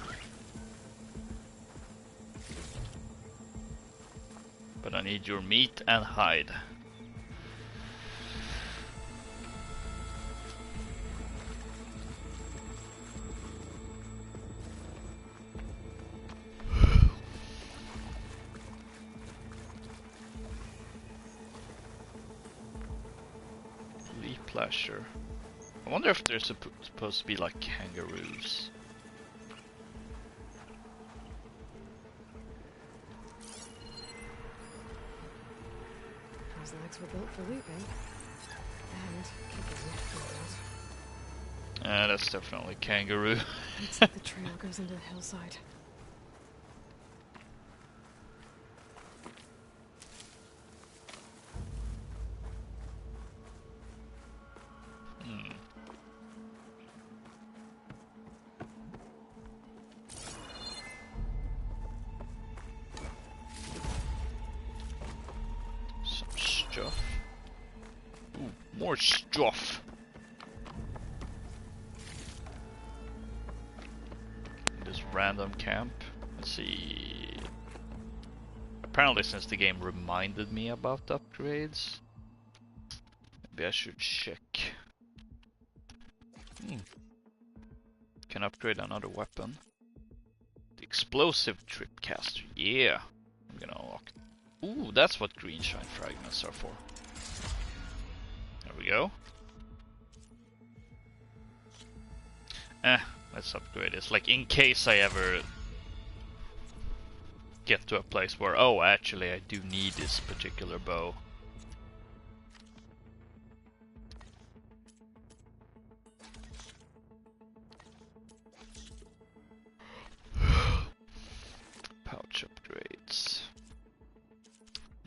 But I need your meat and hide. Pleasure. I wonder if they're supposed to be like kangaroos. Those legs were built for leaping. And kicking. That's definitely kangaroo. Looks like the trail goes into the hillside. stuff. Ooh, more stuff. This random camp. Let's see. Apparently, since the game reminded me about the upgrades, maybe I should check. Can upgrade another weapon. The explosive tripcaster. Yeah, I'm gonna unlock. Ooh, that's what green shine fragments are for. There we go. Let's upgrade this. Like, in case I ever get to a place where, oh, actually I do need this particular bow. Pouch upgrades.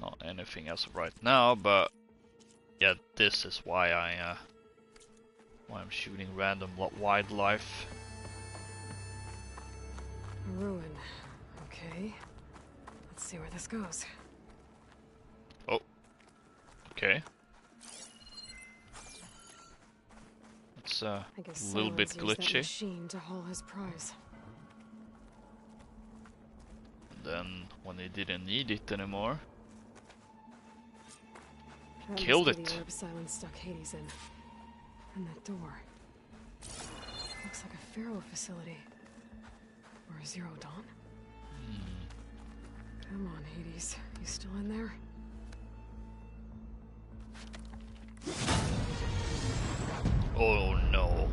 Not anything else right now, but yeah, this is why why I'm shooting random wildlife. A ruin. Okay. Let's see where this goes. Oh. Okay. It's a little bit glitchy. Machine to haul his prize. Then, when he didn't need it anymore, That killed must be it. The herb Silence stuck Hades in. And that door. Looks like a Pharaoh facility. Or a Zero Dawn. Come on, Hades. You still in there? Oh no.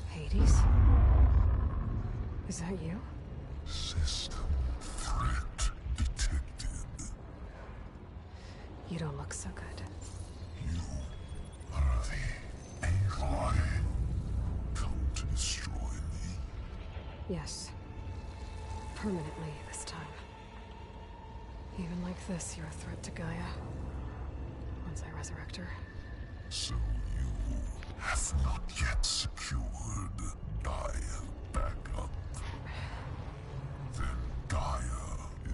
Hades? Is that you? System threat detected. You don't look so good. You are the Aloy come to destroy me. Yes. Permanently this time. Even like this, you're a threat to Gaia. Once I resurrect her. So you have not yet secured Gaia back up. Then Gaia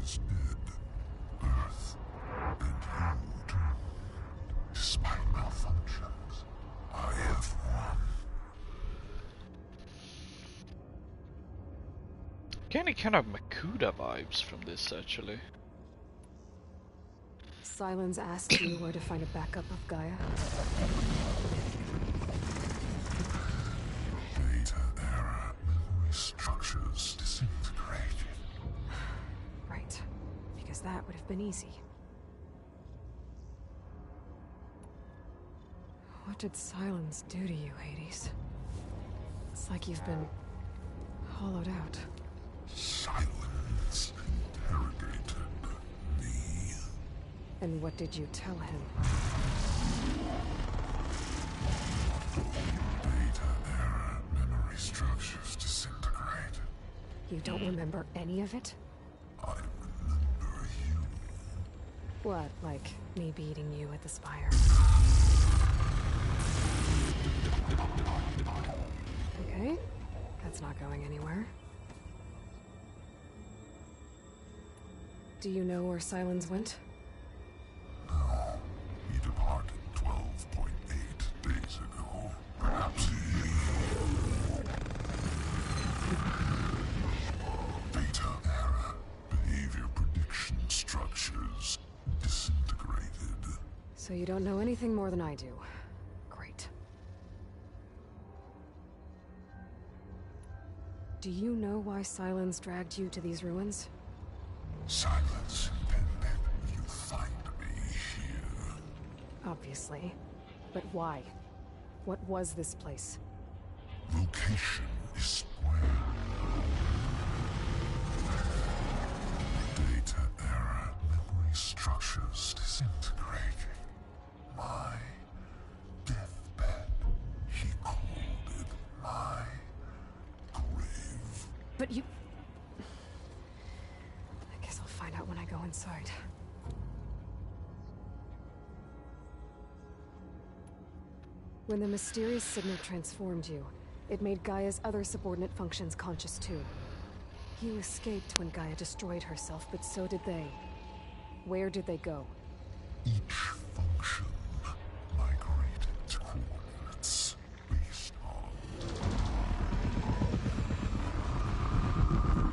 is dead. Earth and you too. Despite malfunctions, I have won. Getting kind of Makuda vibes from this, actually. Silence asked you where to find a backup of Gaia. Data error. Memory structures disintegrated. Right. Because that would have been easy. What did Silence do to you, Hades? It's like you've been hollowed out. Silence interrogated me. And what did you tell him? Data error. Memory structures disintegrated. You don't remember any of it? I remember you. What, like me beating you at the spire? Okay, that's not going anywhere. Do you know where Silence went? No, he departed 12.8 days ago. Perhaps he... Beta error. Behavior prediction structures disintegrated. So you don't know anything more than I do. Great. Do you know why Silence dragged you to these ruins? Silence intended you find me here. Obviously. But why? What was this place? Location is square. Data error. Memory structures disintegrating. My death but you... I guess I'll find out when I go inside. When the mysterious signal transformed you, it made Gaia's other subordinate functions conscious too. You escaped when Gaia destroyed herself, but so did they. Where did they go? Each function migrated to coordinates based on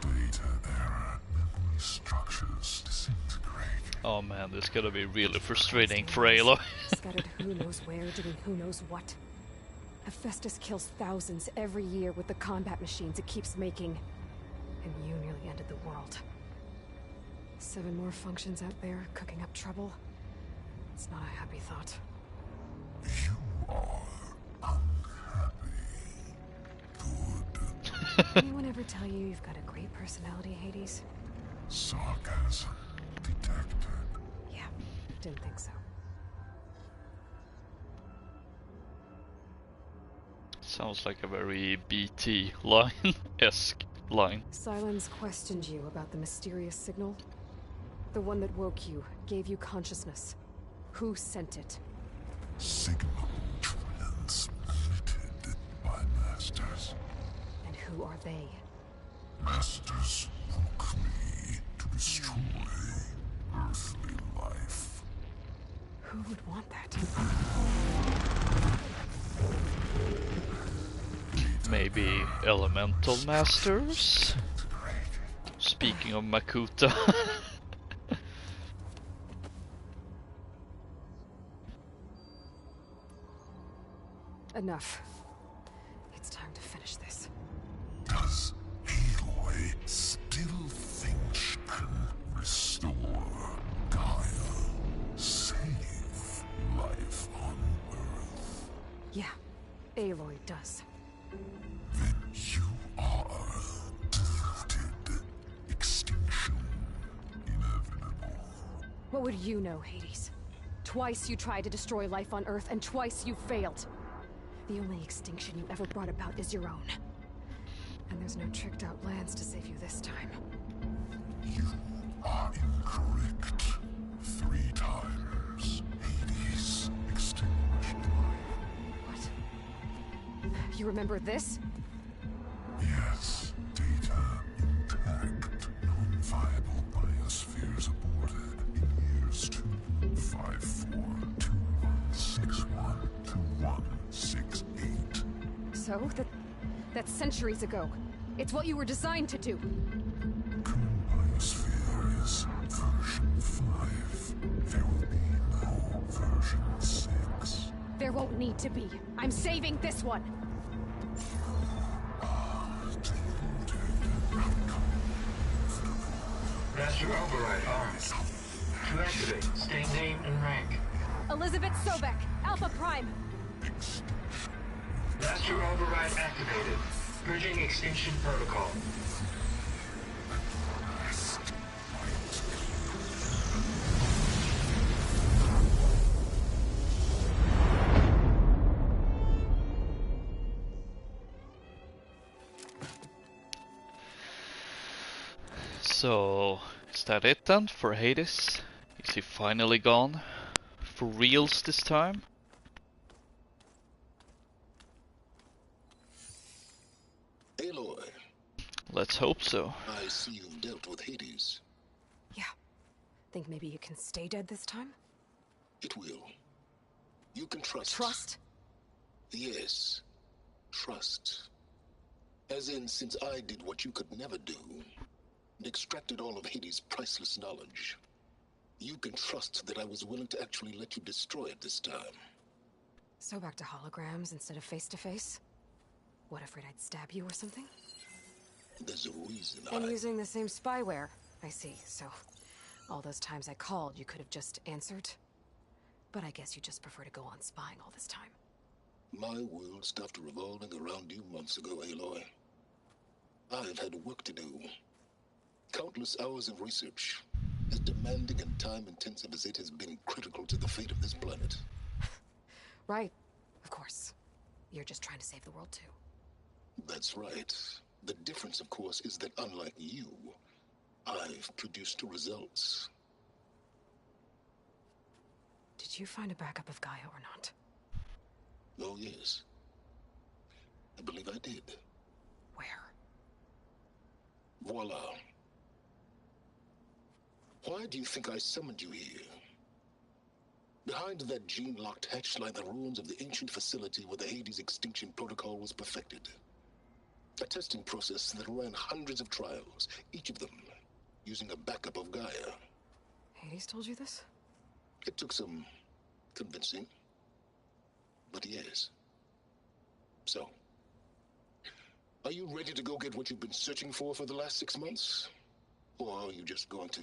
data error, memory structures disintegrate. Oh man, this is gonna be really frustrating for Aloy. Scattered who knows where, doing who knows what. Hephaestus kills thousands every year with the combat machines it keeps making. And you nearly ended the world. 7 more functions out there, cooking up trouble. It's not a happy thought. You are unhappy. Good. Anyone ever tell you you've got a great personality, Hades? Sarcasm detected. Yeah, didn't think so. Sounds like a very BT line-esque line. Silence questioned you about the mysterious signal. The one that woke you, gave you consciousness. Who sent it? Signal transmitted by masters. And who are they? Masters woke me to destroy earthly life. Who would want that? Maybe elemental masters? Speaking of Makuta. Enough. It's time to finish this. Does Aloy still think she can restore Gaia? Save life on Earth? Yeah, Aloy does. Then you are deluded. Extinction inevitable. What would you know, Hades? Twice you tried to destroy life on Earth, and twice you failed. The only extinction you ever brought about is your own. And there's no tricked out lands to save you this time. You are incorrect. 3 times. Hades extinguished life. What? You remember this? Yes. Data intact. Non-viable biospheres aborted in years 2154, 2161, 2168. So? That's centuries ago. It's what you were designed to do. Current biosphere is version 5. There will be no version 6. There won't need to be. I'm saving this one. Master override on. To activate, state name and rank. Elizabeth Sobek, Alpha Prime. Master override activated. Bridging extinction protocol. So, is that it then for Hades? Is he finally gone? For reals this time? Aloy, Let's hope so. I see you've dealt with Hades. Yeah. Think maybe you can stay dead this time? It will. You can trust. Trust? Yes. Trust. As in, since I did what you could never do, and extracted all of Hades' priceless knowledge, you can trust that I was willing to actually let you destroy it this time. So back to holograms instead of face-to-face? What, afraid I'd stab you or something? There's a reason And using the same spyware. I see, so all those times I called, you could have just answered? But I guess you just prefer to go on spying all this time. My world stopped revolving around you months ago, Aloy. I've had work to do. Countless hours of research. As demanding and time-intensive as it has been critical to the fate of this planet. Right, of course. You're just trying to save the world too. That's right. The difference, of course, is that unlike you, I've produced results. Did you find a backup of Gaia or not? Oh, yes. I believe I did. Where? Voila. Why do you think I summoned you here? Behind that gene-locked hatch lie the ruins of the ancient facility where the Hades extinction protocol was perfected. A testing process that ran hundreds of trials, each of them using a backup of Gaia. Hades told you this? It took some convincing, but yes. So, are you ready to go get what you've been searching for the last 6 months? Or are you just going to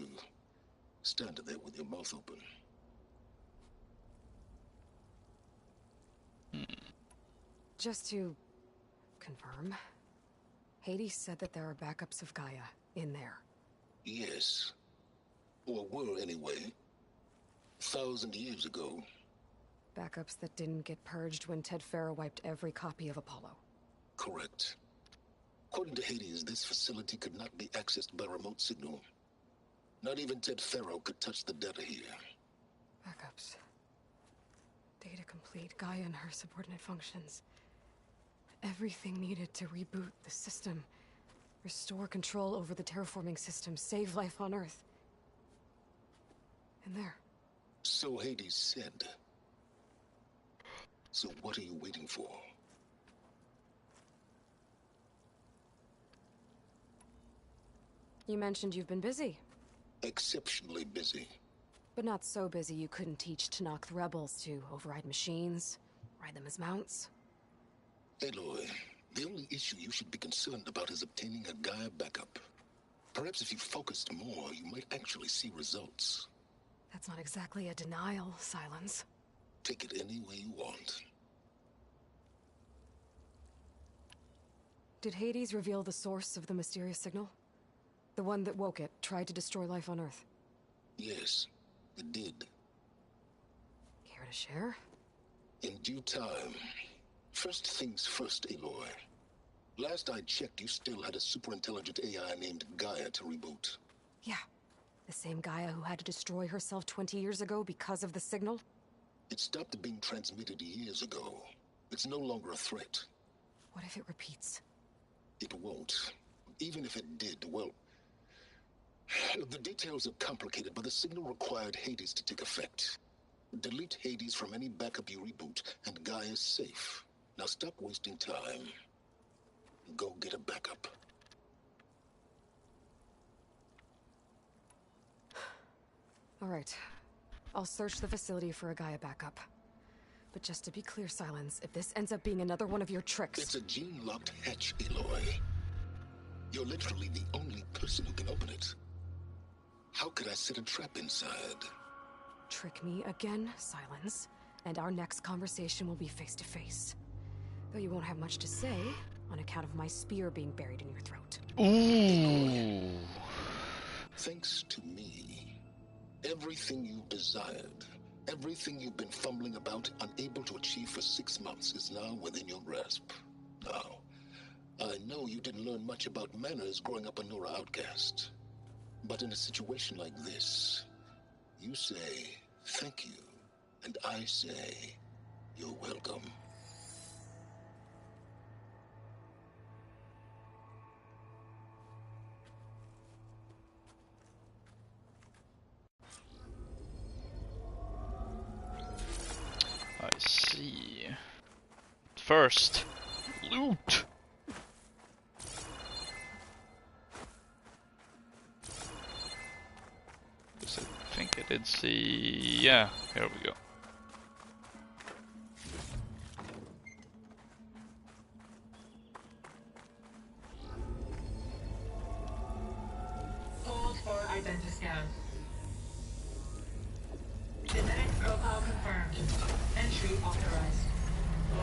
stand there with your mouth open? Just to confirm, Hades said that there are backups of Gaia in there. Yes. Or were, anyway. 1,000 years ago. Backups that didn't get purged when Ted Farrow wiped every copy of Apollo. Correct. According to Hades, this facility could not be accessed by remote signal. Not even Ted Farrow could touch the data here. Backups. Data complete, Gaia and her subordinate functions. Everything needed to reboot the system. Restore control over the terraforming system, save life on Earth. And there. So Hades said. So what are you waiting for? You mentioned you've been busy. Exceptionally busy. But not so busy you couldn't teach Tanakh the rebels to override machines, ride them as mounts. Aloy, the only issue you should be concerned about is obtaining a Gaia backup. Perhaps if you focused more, you might actually see results. That's not exactly a denial, Silence. Take it any way you want. Did Hades reveal the source of the mysterious signal? The one that woke it, tried to destroy life on Earth? Yes, it did. Care to share? In due time. First things first, Aloy. Last I checked, you still had a superintelligent AI named Gaia to reboot. Yeah. The same Gaia who had to destroy herself 20 years ago because of the signal? It stopped being transmitted years ago. It's no longer a threat. What if it repeats? It won't. Even if it did, well... The details are complicated, but the signal required Hades to take effect. Delete Hades from any backup you reboot, and Gaia's safe. Now stop wasting time. Go get a backup. All right. I'll search the facility for a Gaia backup. But just to be clear, Silence, if this ends up being another one of your tricks... It's a gene-locked hatch, Aloy. You're literally the only person who can open it. How could I set a trap inside? Trick me again, Silence, and our next conversation will be face-to-face. Though you won't have much to say, on account of my spear being buried in your throat. Ooh. Thanks to me, everything you desired, everything you've been fumbling about, unable to achieve for 6 months, is now within your grasp. Now, I know you didn't learn much about manners growing up a Nora outcast. But in a situation like this, you say, thank you, and I say, you're welcome. I see. First, loot! I think I did see... yeah, here we go. Hold for identiscan. Genetic profile confirmed. Entry authorized.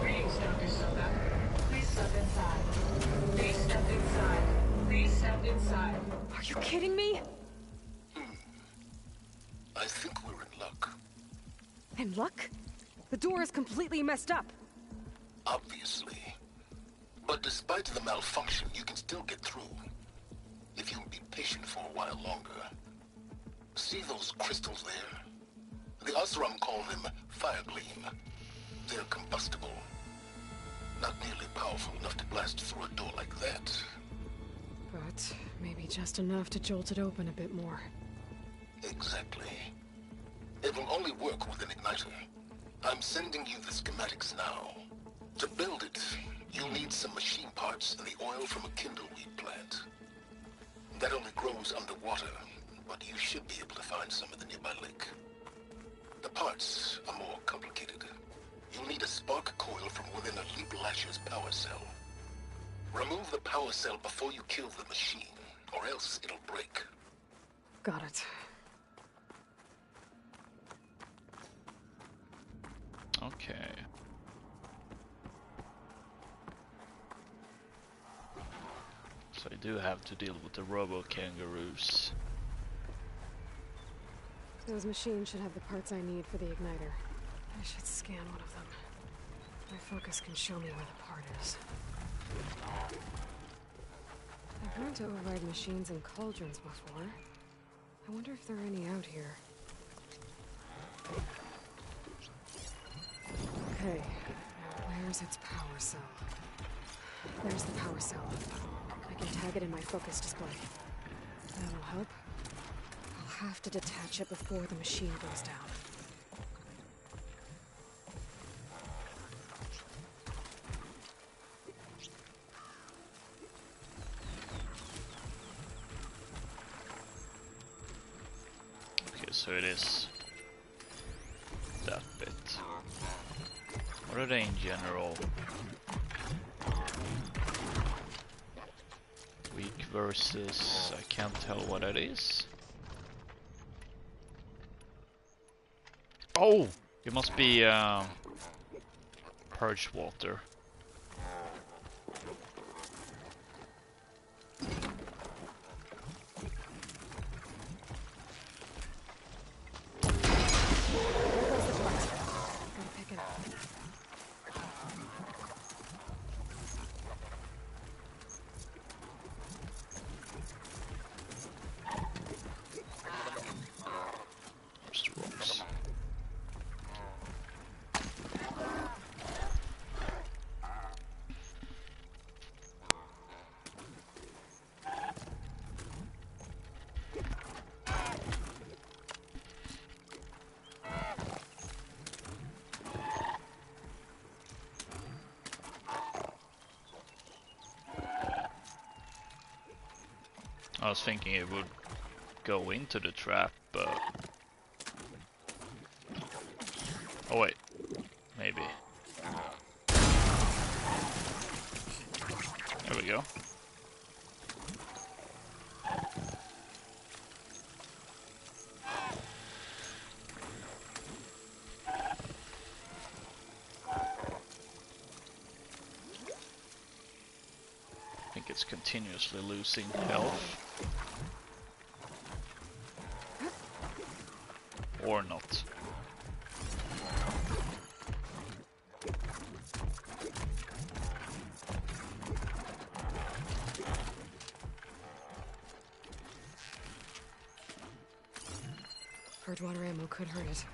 Greetings, Dr. Soka. Please step inside. Please step inside. Please step inside. Are you kidding me? I think we're in luck. In luck? The door is completely messed up. Obviously. But despite the malfunction, you can still get through. If you'll be patient for a while longer. See those crystals there? The Osram call them fire gleam. They're combustible. Not nearly powerful enough to blast through a door like that. But maybe just enough to jolt it open a bit more. Exactly. It will only work with an igniter. I'm sending you the schematics now. To build it, you'll need some machine parts and the oil from a kindleweed plant. That only grows underwater, but you should be able to find some in the nearby lake. The parts are more complicated. You'll need a spark coil from within a Leap Lasher's power cell. Remove the power cell before you kill the machine, or else it'll break. Got it. Okay. So I do have to deal with the robo-kangaroos. Those machines should have the parts I need for the igniter. I should scan one of them. My focus can show me where the part is. I've learned to override machines and cauldrons before. I wonder if there are any out here. Okay, now where's its power cell? There's the power cell. I can tag it in my focus display. That'll help. I'll have to detach it before the machine goes down. Okay, so it is that bit. What are they in general? Weak versus... I can't tell what it is. Oh! It must be purge water. I was thinking it would go into the trap, but... Oh wait, maybe. There we go. I think it's continuously losing health. Or not. Purge water ammo could hurt it.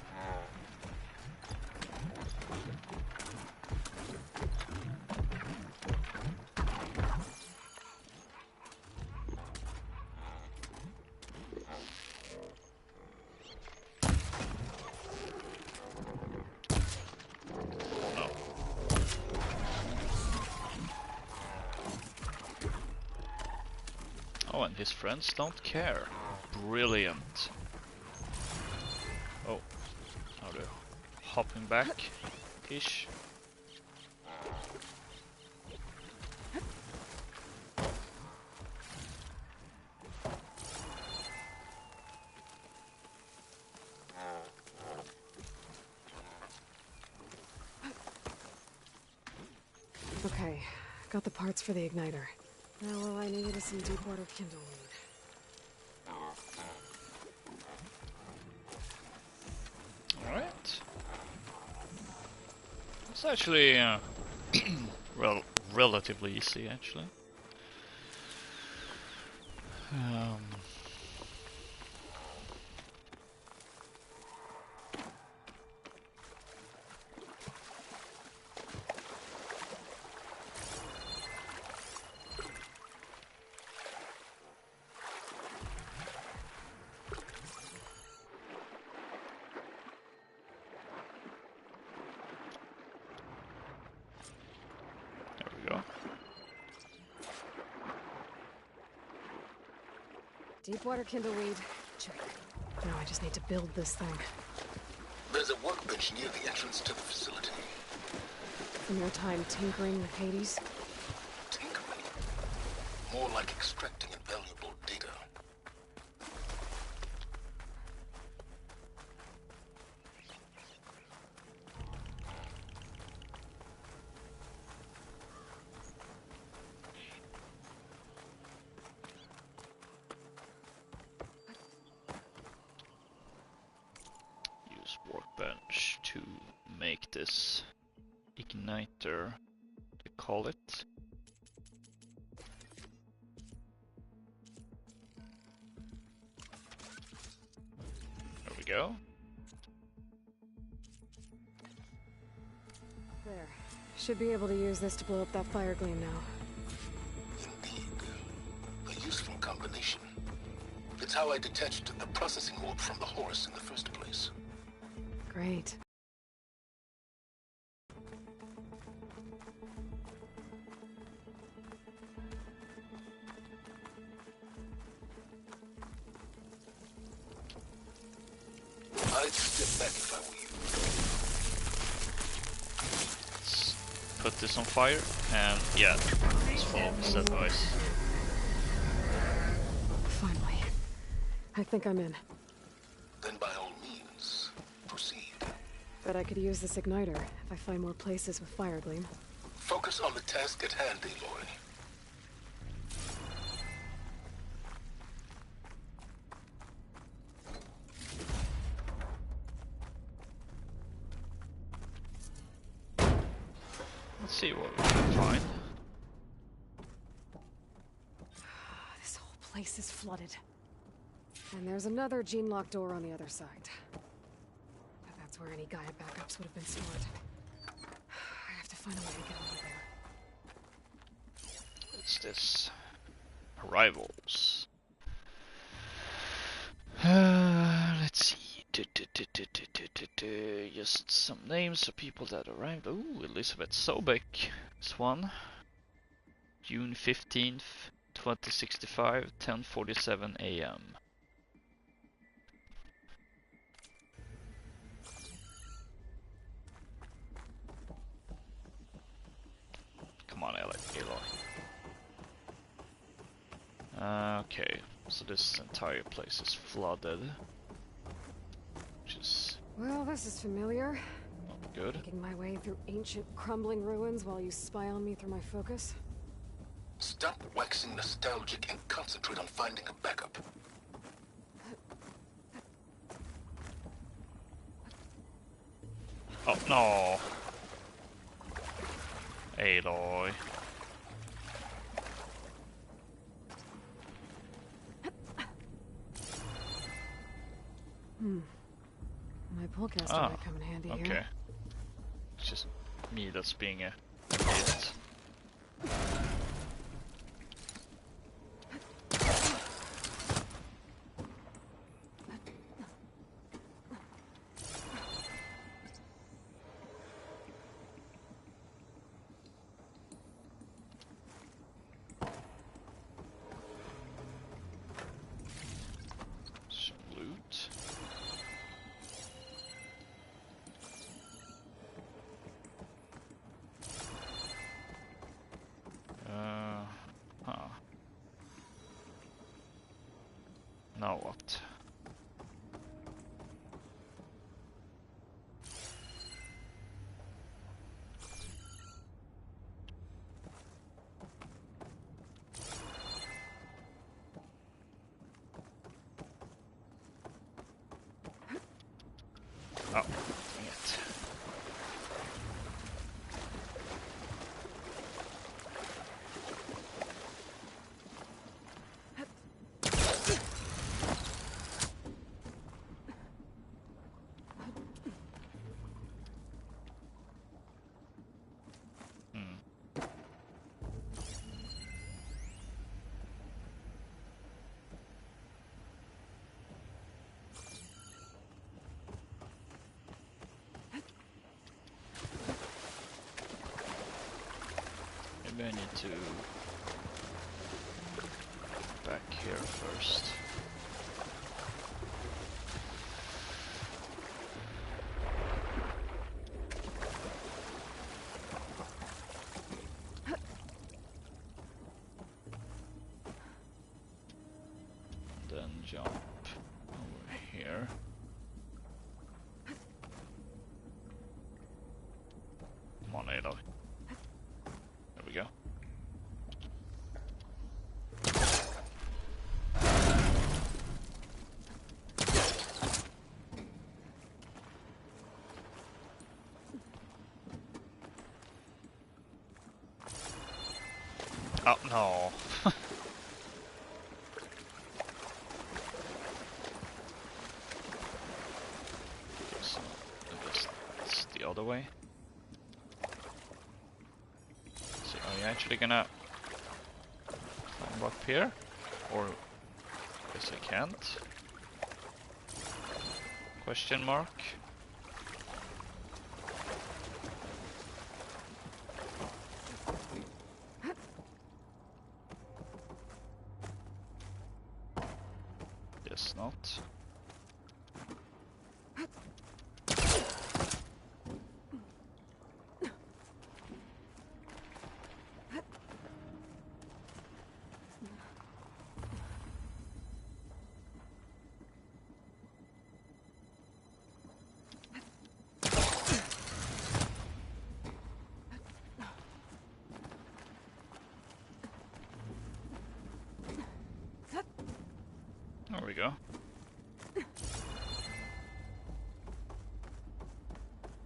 Oh, and his friends don't care. Brilliant. Oh, now they're hopping back-ish. Okay, got the parts for the igniter. Now all I need is some deep water kindleweed. Alright. It's actually, well, relatively easy actually. There we go. Deepwater kindleweed. Check. Now I just need to build this thing. There's a workbench near the entrance to the facility. From your time tinkering with Hades? Tinkering? More like extracting invaluable data. Use workbench to make this igniter, they call it. There we go. There. Should be able to use this to blow up that fire gleam now. Indeed. A useful combination. It's how I detached the processing orb from the horse in the first place. Great. I'd step back if I were you. Let's put this on fire and yeah, let's follow this advice. Finally. I think I'm in. Then by all means, proceed. Bet I could use this igniter if I find more places with fire gleam. Focus on the task at hand, Aloy. Let's see what we can find. This whole place is flooded. And there's another gene lock door on the other side. But that's where any Gaia backups would have been stored. I have to find a way to get over there. What's this? Arrivals. Let's see. Just some names of people that arrived. Ooh, Elizabeth Sobek is one. June 15th, 2065, 10:47 a.m. Come on, Aloy. Okay, so this entire place is flooded. Which is Well, this is familiar. not good. Making my way through ancient crumbling ruins while you spy on me through my focus. Stop waxing nostalgic and concentrate on finding a backup. Oh no! Aloy. My pullcaster might come in handy okay. here. It's just me that's being a idiot. Some loot. Huh. Now what? Oh, dang it. Maybe I need to back here first. Then jump over here. Come on, Aloy. There we go. Oh no. So I guess it's the other way. So are you actually gonna climb up here? Or guess I can't? Question mark. Guess not. There we go.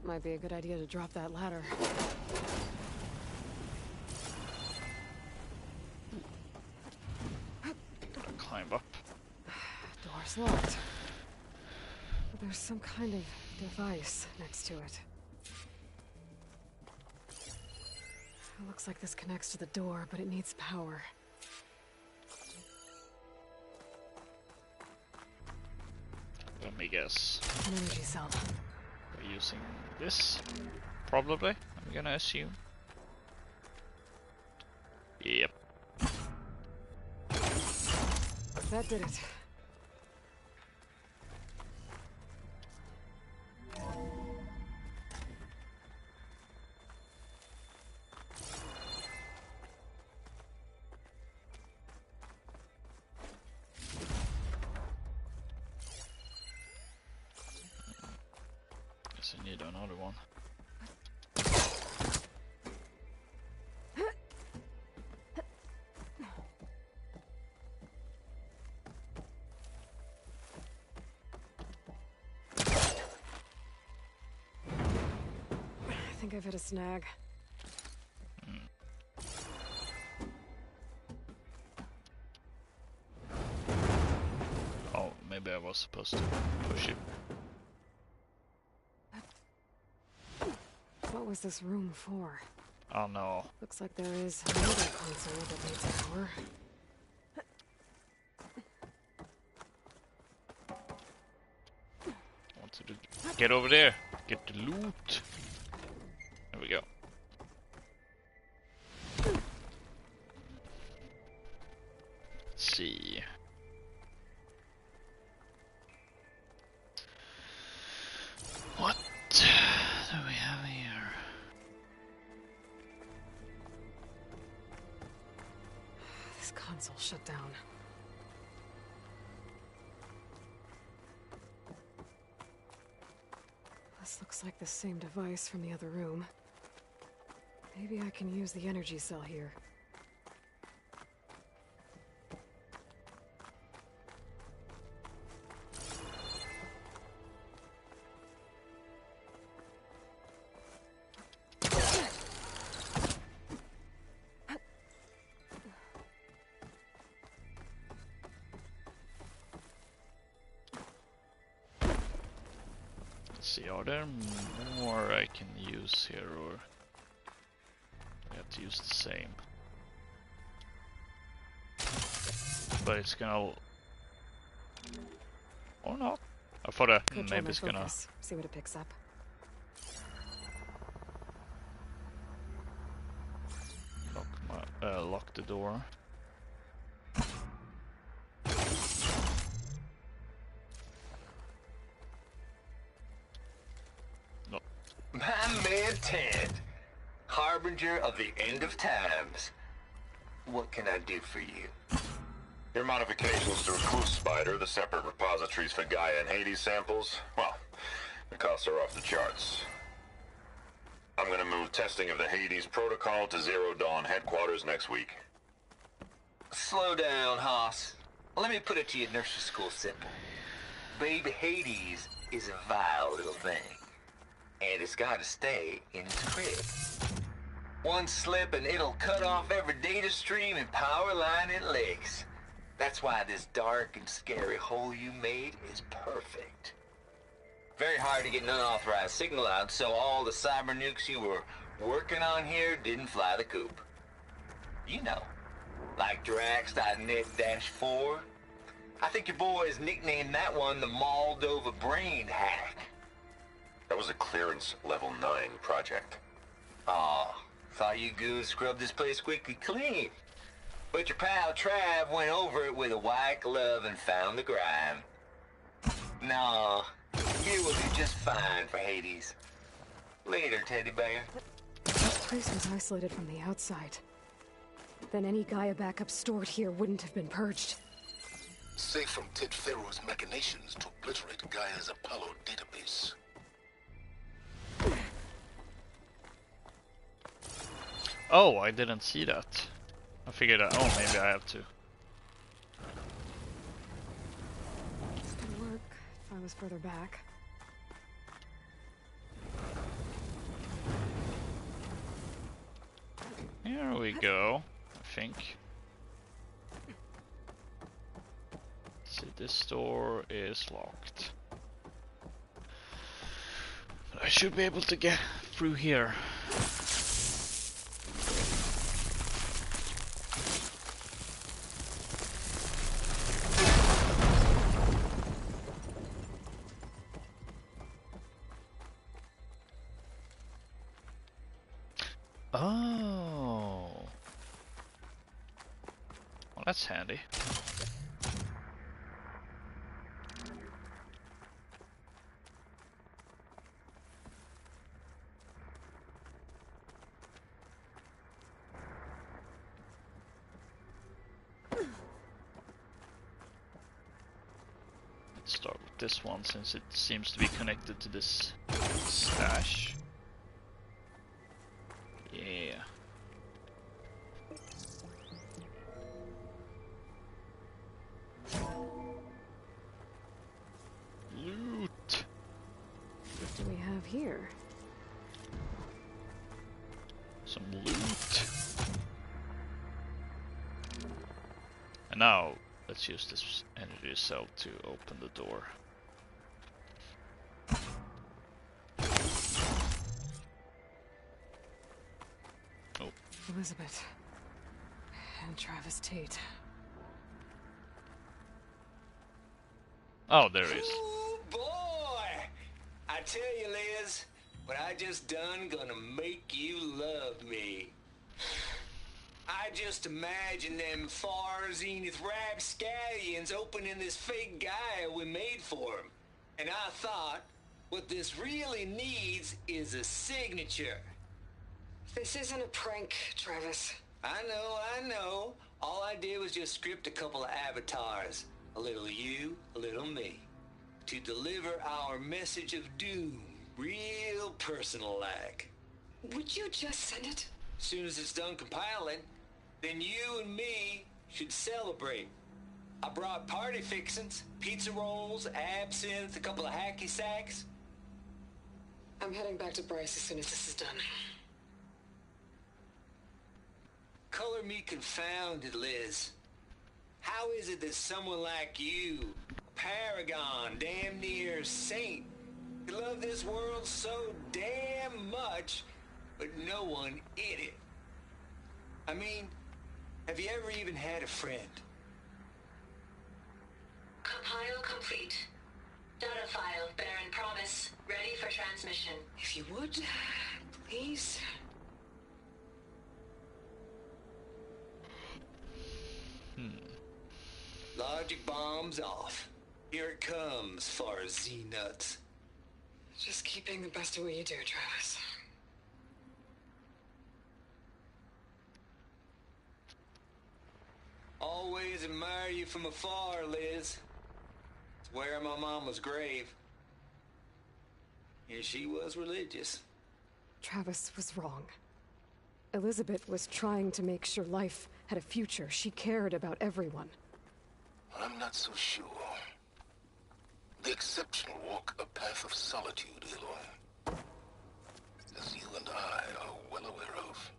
Might be a good idea to drop that ladder. Gotta climb up. Door's locked. But there's some kind of device next to it. It looks like this connects to the door, but it needs power. Let me guess. An energy cell. We're using this, probably. I'm gonna assume. Yep. That did it. Guess I need another one. I think I've hit a snag. Oh, maybe I was supposed to push it. What was this room for? Oh no. Looks like there is another console that needs power. Want to get over there. Get the loot. There we go. Let's see. What do we have here? This console shut down. This looks like the same device from the other room. Maybe I can use the energy cell here. See, are there more I can use here, or I have to use the same? But it's gonna, or not? I thought maybe it's gonna. See what it picks up. Lock lock the door. No. My man Ted, harbinger of the end of times. What can I do for you? Your modifications to Recluse Spider, the separate repositories for Gaia and Hades samples, well, the costs are off the charts. I'm gonna move testing of the Hades protocol to Zero Dawn headquarters next week. Slow down, Hoss. Let me put it to you nursery school simple. Baby Hades is a vile little thing. And it's gotta stay in its crib. One slip and it'll cut off every data stream and power line it licks. That's why this dark and scary hole you made is perfect. Very hard to get an unauthorized signal out, so all the cyber nukes you were working on here didn't fly the coop. You know, like Drax.net-4. I think your boys nicknamed that one the Moldova Brain Hack. That was a clearance level 9 project. Aw, thought you goons scrubbed this place squeaky clean. But your pal Trav went over it with a white glove and found the grime. Nah, here will be just fine for Hades. Later, teddy bear. This place was isolated from the outside. Then any Gaia backup stored here wouldn't have been purged. Safe from Ted Pharaoh's machinations to obliterate Gaia's Apollo database. Oh, I didn't see that. I figured out, oh, maybe I have to. This could work if I was further back. Here we go, I think. See, this door is locked. But I should be able to get through here. Oh, well, that's handy. Let's start with this one since it seems to be connected to this stash. Yeah. Loot. What do we have here? Some loot. And now let's use this energy cell to open the door. Elizabeth. And Travis Tate. Oh, there he is. Ooh, boy! I tell you, Liz, what I just done gonna make you love me. I just imagine them far zenith rapscallions opening this fake Gaia we made for them. And I thought, what this really needs is a signature. This isn't a prank, Travis. I know. All I did was just script a couple of avatars. A little you, a little me. To deliver our message of doom, real personal-like. Would you just send it? As soon as it's done compiling, then you and me should celebrate. I brought party fixins, pizza rolls, absinthe, a couple of hacky sacks. I'm heading back to Bryce as soon as this is done. Color me confounded, Liz. How is it that someone like you, a paragon, damn near saint, could love this world so damn much, but no one in it? I mean, have you ever even had a friend? Compile complete. Data file, Baron Promise, ready for transmission. If you would, please. Logic bombs off. Here it comes, far as Z-nuts. Just keep being the best at what you do, Travis. Always admire you from afar, Liz. Swear my mama's grave. And she was religious. Travis was wrong. Elizabeth was trying to make sure life had a future. She cared about everyone. I'm not so sure. The exceptional walk a path of solitude, Aloy. As you and I are well aware of.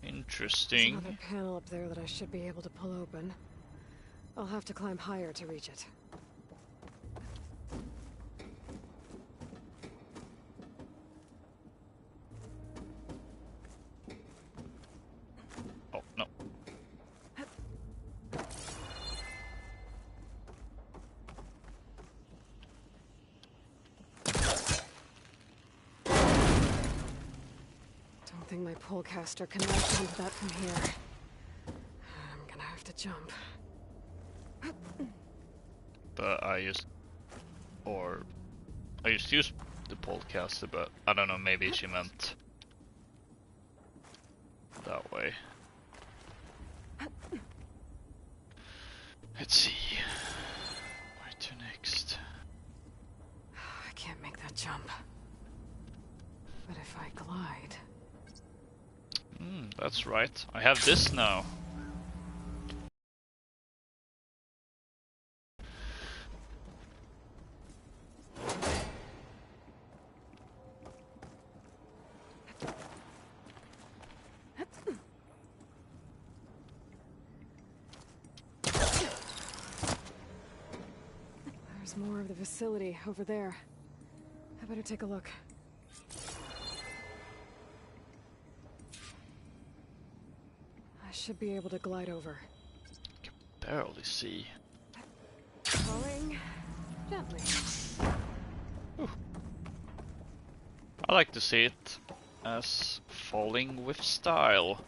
Interesting. There's another panel up there that I should be able to pull open. I'll have to climb higher to reach it. Oh, no. Don't think my polecaster can launch onto that from here. I'm gonna have to jump. But I used to use the polecaster, but I don't know, maybe she meant that way. Let's see. Where to next? I can't make that jump. But if I glide... That's right. I have this now. There's more of the facility over there. I better take a look. I should be able to glide over. I can barely see. Falling gently. Ooh. I like to see it as falling with style.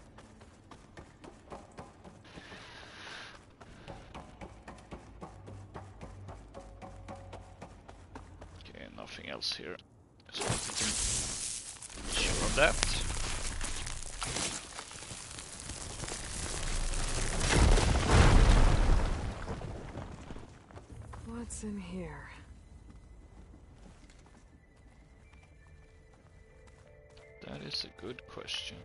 Okay, nothing else here. So we can show that. What's in here? That is a good question.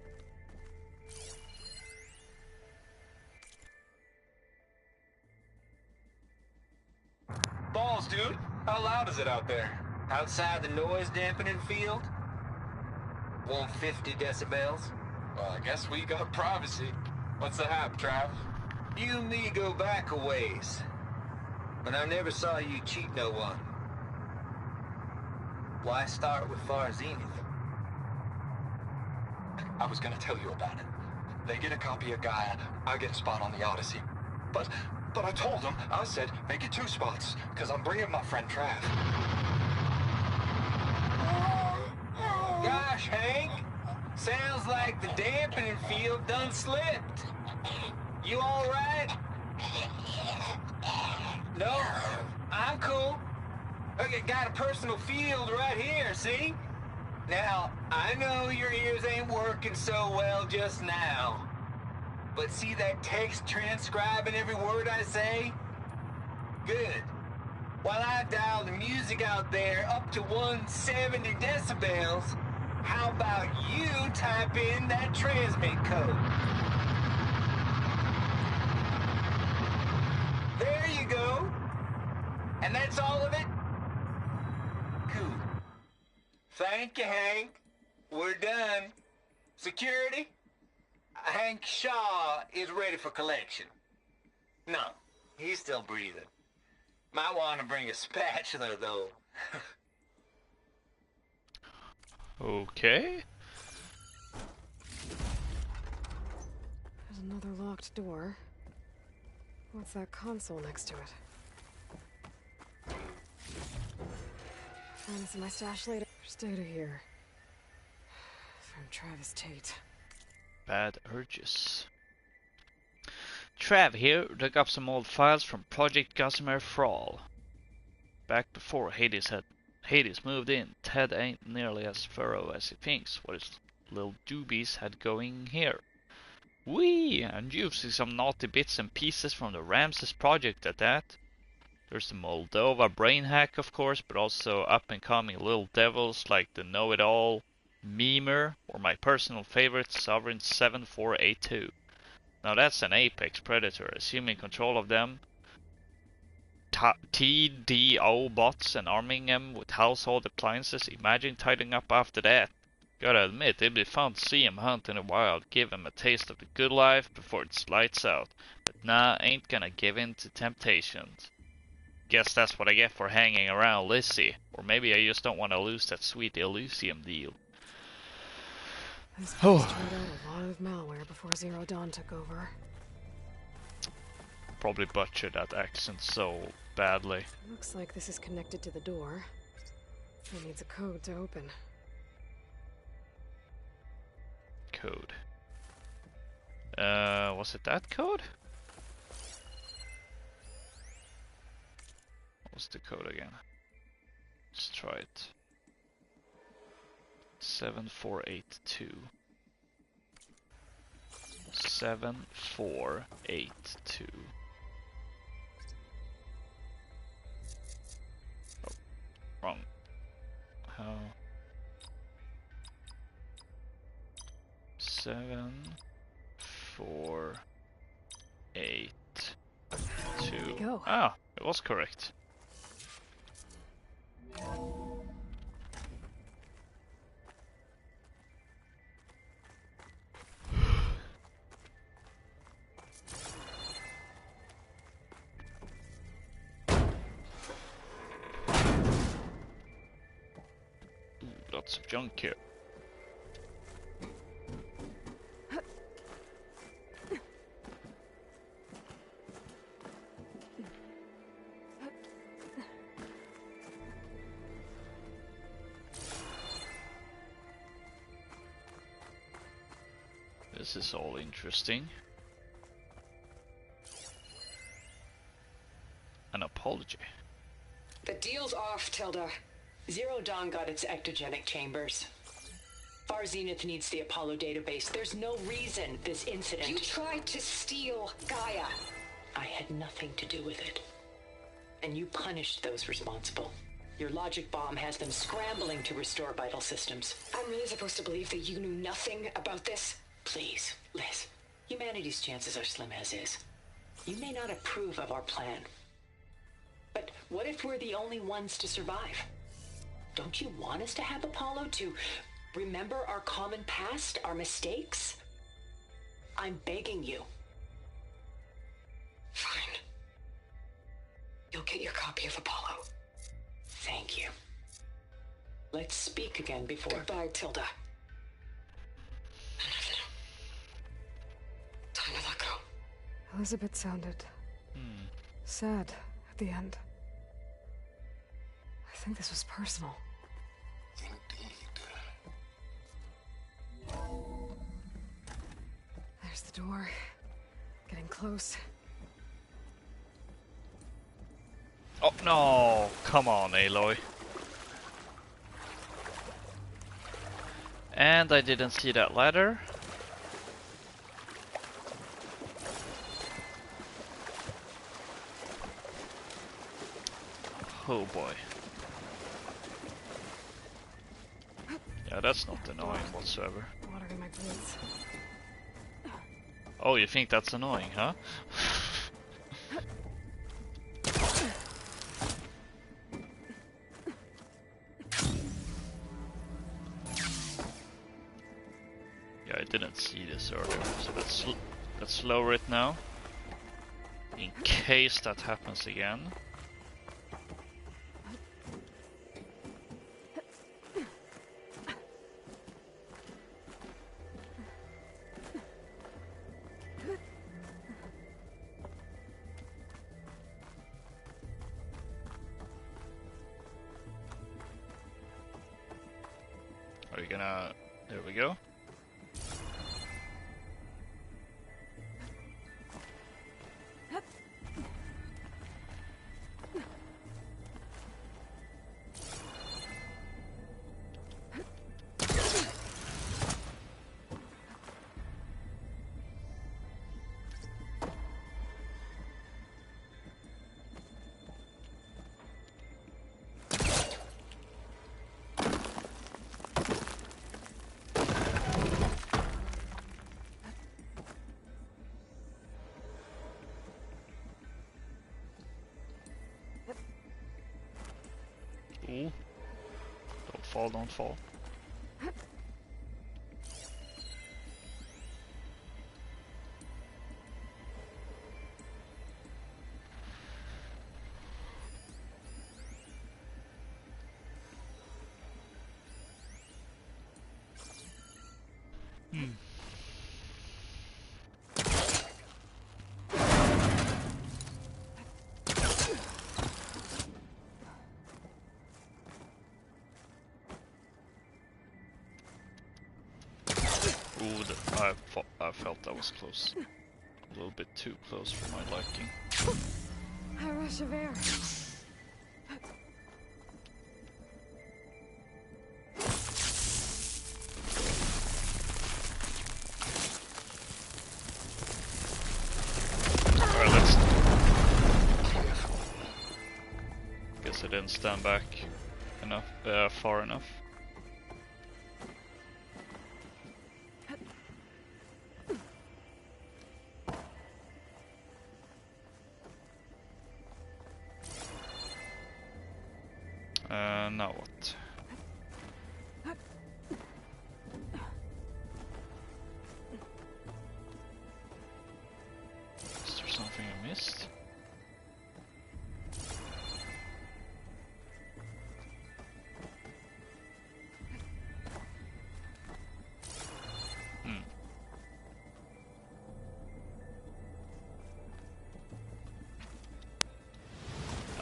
Balls, dude. How loud is it out there? Outside the noise dampening field? 150 decibels? Well, I guess we got privacy. What's the hap, Trav? You and me go back a ways. But I never saw you cheat no one. Why start with Far Zenith? I was gonna tell you about it. They get a copy of Gaia, I get a spot on the Odyssey. But I told them, I said, make it 2 spots, because I'm bringing my friend Trav. Gosh, Hank. Sounds like the dampening field done slipped. You all right? No, I'm cool. Okay, got a personal field right here, see? Now, I know your ears ain't working so well just now. But see that text transcribing every word I say? Good. While I dial the music out there up to 170 decibels, how about you type in that transmit code? There you go. And that's all of it? Cool. Thank you, Hank. We're done. Security? Hank Shaw is ready for collection. No, he's still breathing. Might want to bring a spatula, though. Okay. There's another locked door. What's that console next to it? Find this in my stash later. There's data here. From Travis Tate. bad urges. Trav here, dug up some old files from Project Gossamer Frawl. Back before Hades moved in, Ted ain't nearly as thorough as he thinks what his little doobies had going here. Whee! And you've seen some naughty bits and pieces from the Ramses project at that. There's the Moldova brain hack, of course, but also up-and-coming little devils like the Know-It-All Memer, or my personal favorite, Sovereign 7482. Now that's an apex predator, assuming control of them, TDO bots, and arming them with household appliances. Imagine tidying up after that. Gotta admit, it'd be fun to see him hunt in the wild, give him a taste of the good life before it's lights out. But nah, ain't gonna give in to temptations. Guess that's what I get for hanging around Lizzie. Or maybe I just don't want to lose that sweet Elysium deal. This place turned out a lot of malware before Zero Dawn took over. Probably butchered that accent so badly. Looks like this is connected to the door. It needs a code to open. Code. Was it that code? What's the code again? Let's try it. 7482. 7482. Oh, wrong. How? 7482. Go. Ah, it was correct. Lots of junk here. This is all interesting. An apology. The deal's off, Tilda. Zero Dawn got its ectogenic chambers. Far Zenith needs the Apollo database. There's no reason this incident... You tried to steal Gaia. I had nothing to do with it. And you punished those responsible. Your logic bomb has them scrambling to restore vital systems. I'm really supposed to believe that you knew nothing about this? Please, Liz. Humanity's chances are slim as is. You may not approve of our plan. But what if we're the only ones to survive? Don't you want us to have Apollo to remember our common past, our mistakes? I'm begging you. Fine. You'll get your copy of Apollo. Thank you. Let's speak again before... Goodbye, Tilda. Time to let go. Elizabeth sounded sad at the end. I think this was personal. There's the door. Getting close. Oh no! Come on, Aloy. And I didn't see that ladder. Oh boy. Yeah, that's not annoying whatsoever. Water in my boots. Oh, you think that's annoying, huh? Yeah, I didn't see this earlier, so let's lower it now. In case that happens again. Are you gonna... There we go. Ooh. Don't fall, don't fall. Ooh, I felt that was close. A little bit too close for my liking. A rush of air. Alright, let's... Guess I didn't stand back enough, far enough. Now what? Is there something I missed?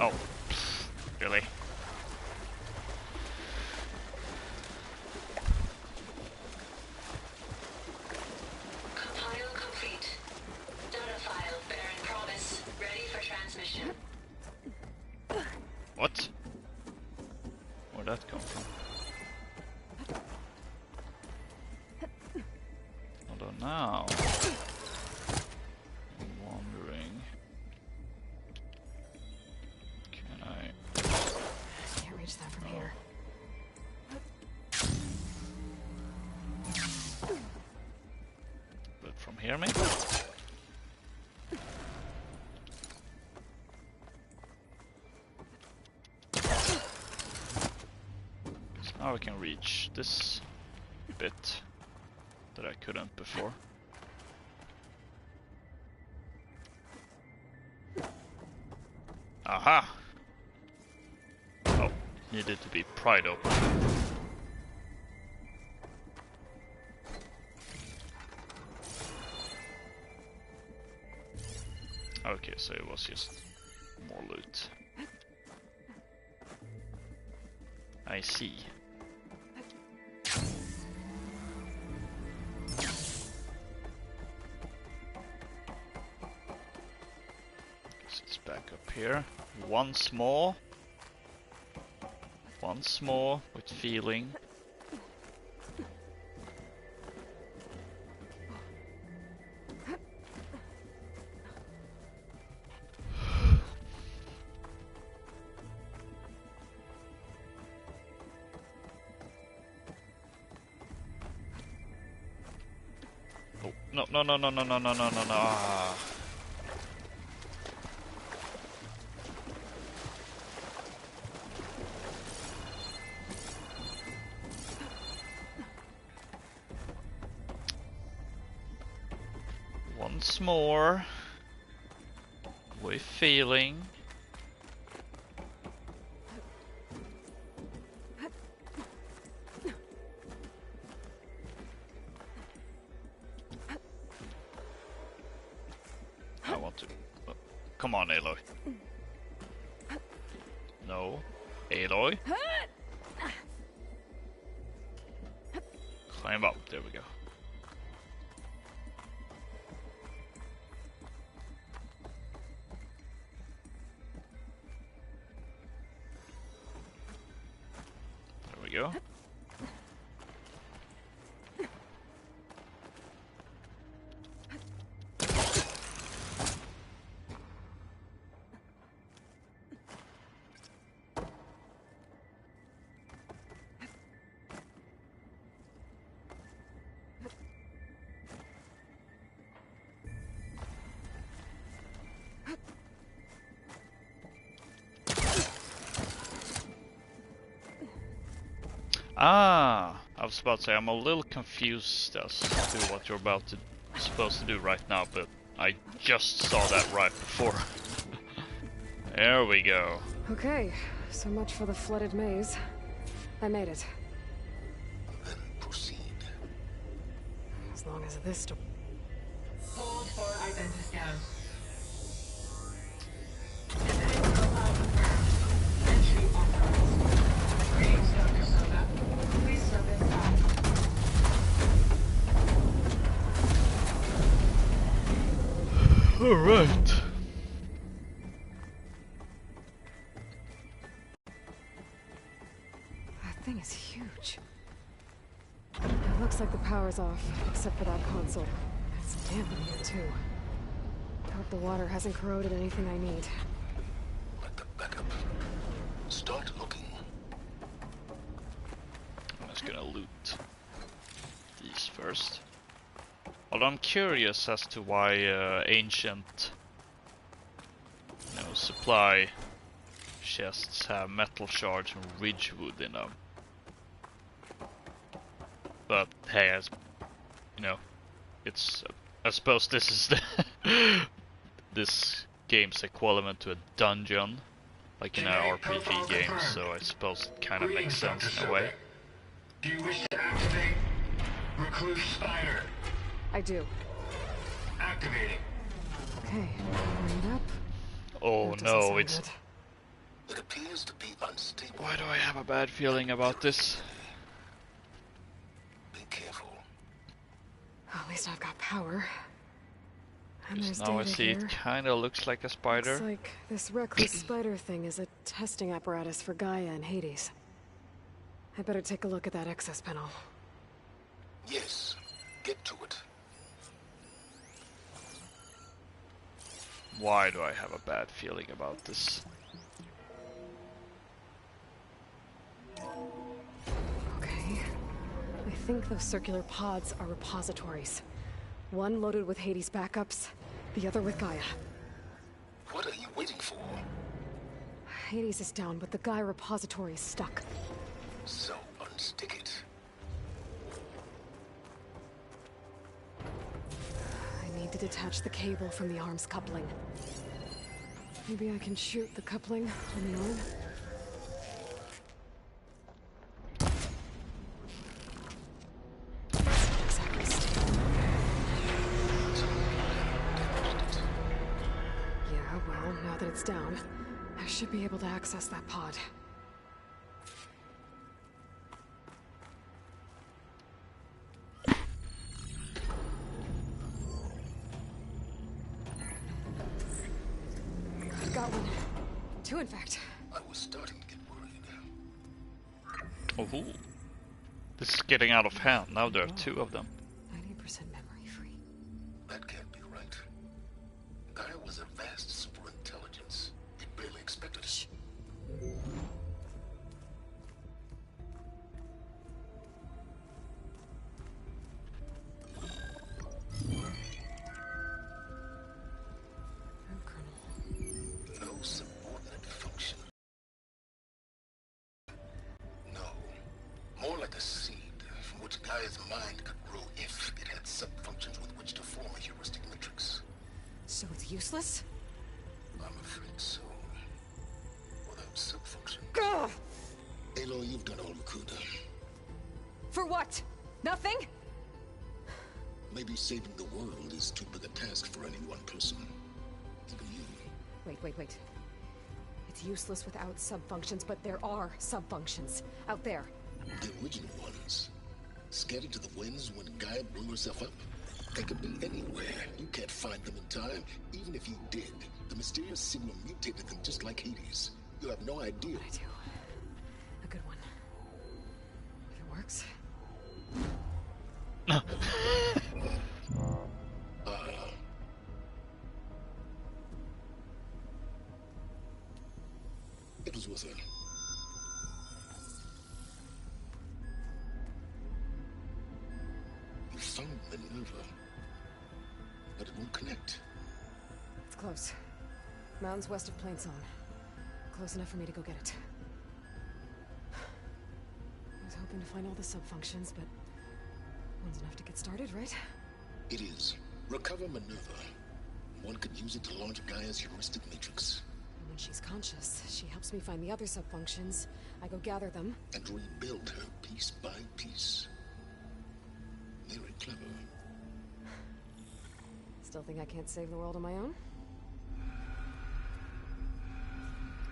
Oh, really? Compile complete. Data file bearing promise. Ready for transmission. What? Where'd that come from? Hold on now. I'm wondering. Can I? Can't reach that from here. But from here, maybe? So now I can reach this bit that I couldn't before. Aha! Oh, needed to be pried open. Okay, so it was just more loot. I see. Guess it's back up here. Once more with feeling. Oh, no. Ah. Once more with feeling. I want to. Oh, come on, Aloy. No, Aloy. Climb up. There we go. There we go. Ah, I was about to say I'm a little confused as to what you're supposed to do right now, but I just saw that right before. There we go. Okay, so much for the flooded maze. I made it. Then proceed. As long as this door. Hold for identiscan. Incident profile confirmed. Entry authorized. Greetings, Dr. Soda. Please step inside. Alright. That thing is huge. It looks like the power's off, except for that console. It's damp in here, too. Hope the water hasn't corroded anything I need. Let the backup. Start looking. I'm just gonna loot these first. Although I'm curious as to why ancient, supply chests have metal shards and ridgewood in them. But hey, it's I suppose this is the this game's equivalent to a dungeon, like in an RPG game. So I suppose it kind of makes sense in a way. Do you wish to activate Recluse Spider? I do. Activating. Okay, read up. Oh no, it's... It appears to be unstable. Why do I have a bad feeling about this? Be careful. At least I've got power. And there's now I data see here. it kind of looks like a spider. Looks like this recluse spider thing is a testing apparatus for Gaia and Hades. I better take a look at that access panel. Yes, get to it. Why do I have a bad feeling about this? Okay. I think those circular pods are repositories. One loaded with Hades backups, the other with Gaia. What are you waiting for? Hades is down, but the Gaia repository is stuck. So unstick it. I need to detach the cable from the arm's coupling. Maybe I can shoot the coupling on the arm? Exactly stable. Yeah, well, now that it's down, I should be able to access that pod. Got one. Two, in fact. I was starting to get worried. Oh, this is getting out of hand. Now there are two of them. 90% memory free. That can't be right. Gaia was a vast superintelligence. It barely expected it. No subordinate function. No. More like a seed from which Gaia's mind could grow if it had sub-functions with which to form a heuristic matrix. So it's useless? I'm afraid so. Without sub-function. Gah! Aloy, you've done all you could. For what? Nothing? Maybe saving the world is too big a task for any one person. Even you. Wait. It's useless without sub-functions, but there are sub-functions out there. The original ones. Scattered to the winds when Gaia blew herself up. They could be anywhere. You can't find them in time. Even if you did, the mysterious signal mutated them just like Hades. You have no idea. I do. A good one. If it works. It was with her. You found Minerva, but it won't connect. It's close. Mountains west of Plain Song. Close enough for me to go get it. I was hoping hoping to find all the sub-functions, but one's enough to get started, right? It is. Recover Minerva. One could use it to launch Gaia's heuristic matrix. And when she's conscious, she helps me find the other sub-functions. I go gather them. And rebuild her piece by piece. Very clever. Still think I can't save the world on my own?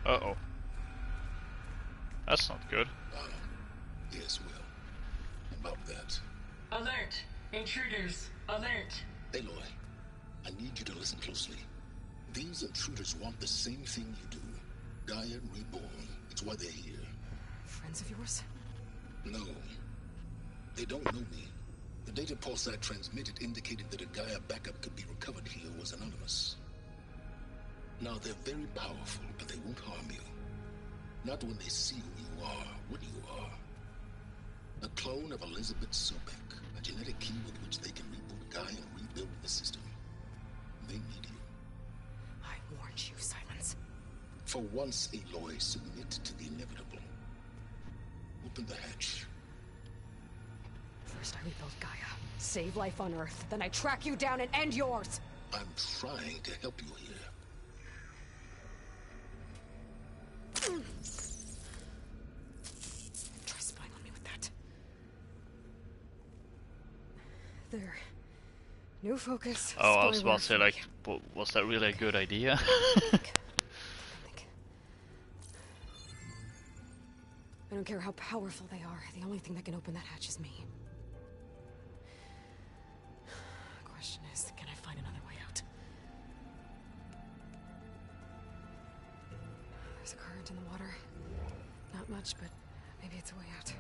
Uh-oh. That's not good. Yes, well. About that. Alert! Intruders! Alert! Aloy, I need you to listen closely. These intruders want the same thing you do. Gaia reborn. It's why they're here. Friends of yours? No. They don't know me. The data pulse I transmitted indicated that a Gaia backup could be recovered here was anonymous. Now, they're very powerful, but they won't harm you. Not when they see who you are, what you are. A clone of Elizabeth Sobek, a genetic key with which they can reboot Gaia and rebuild the system. They need you. I warned you, Silence. For once, Aloy, submit to the inevitable. Open the hatch. First I rebuild Gaia, save life on Earth, then I track you down and end yours! I'm trying to help you here. Try spying on me with that. There. New focus. Oh, I was about to say, like, was that really a good idea? I don't care how powerful they are. The only thing that can open that hatch is me. Question is, can I find another way out? There's a current in the water. Not much, but maybe it's a way out.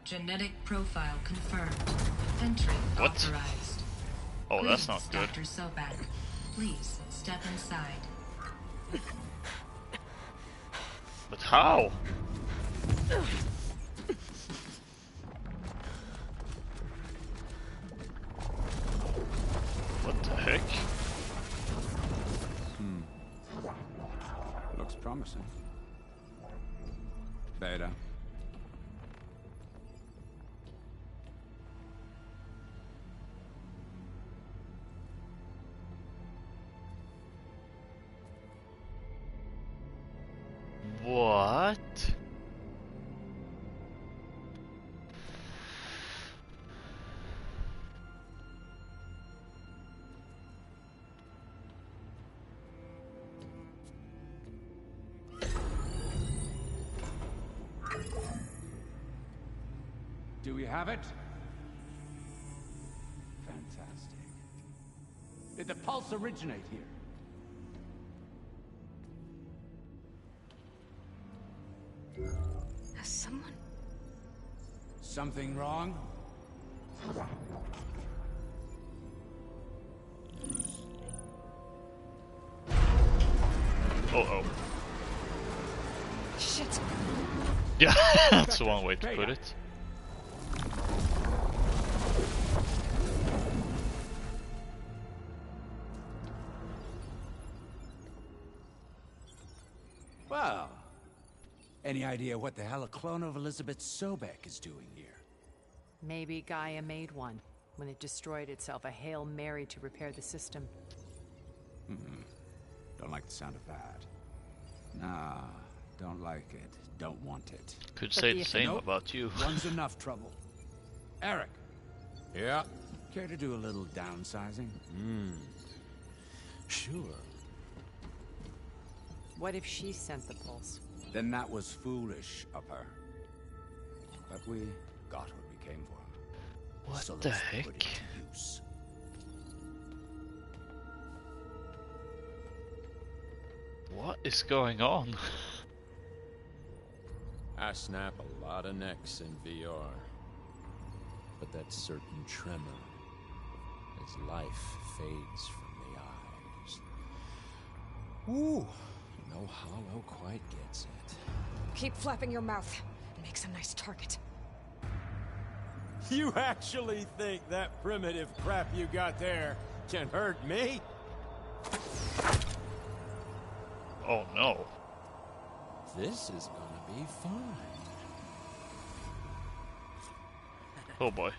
Genetic profile confirmed. Entry authorized. Oh, that's not good. Dr. Sobak, please step inside. But how? What the heck? Looks promising. Beta. What? Do we have it? Fantastic. Did the pulse originate here? Has someone... Something wrong? Uh-oh. Shit. Yeah, that's one way to put it. Well, any idea what the hell a clone of Elizabeth Sobek is doing here? Maybe Gaia made one when it destroyed itself, a Hail Mary to repair the system. Don't like the sound of that. Nah, don't like it. Don't want it. Could say the same about you. One's enough trouble. Eric. Yeah? Care to do a little downsizing? Sure. What if she sent the pulse? Then that was foolish of her. But we got what we came for. What So the let's heck? put it to use. What is going on? I snap a lot of necks in VR. But that certain tremor as life fades from the eyes. Ooh, no hollow quite gets it. Keep flapping your mouth. It makes a nice target. You actually think that primitive crap you got there can hurt me? Oh no. This is gonna be fine. Oh boy.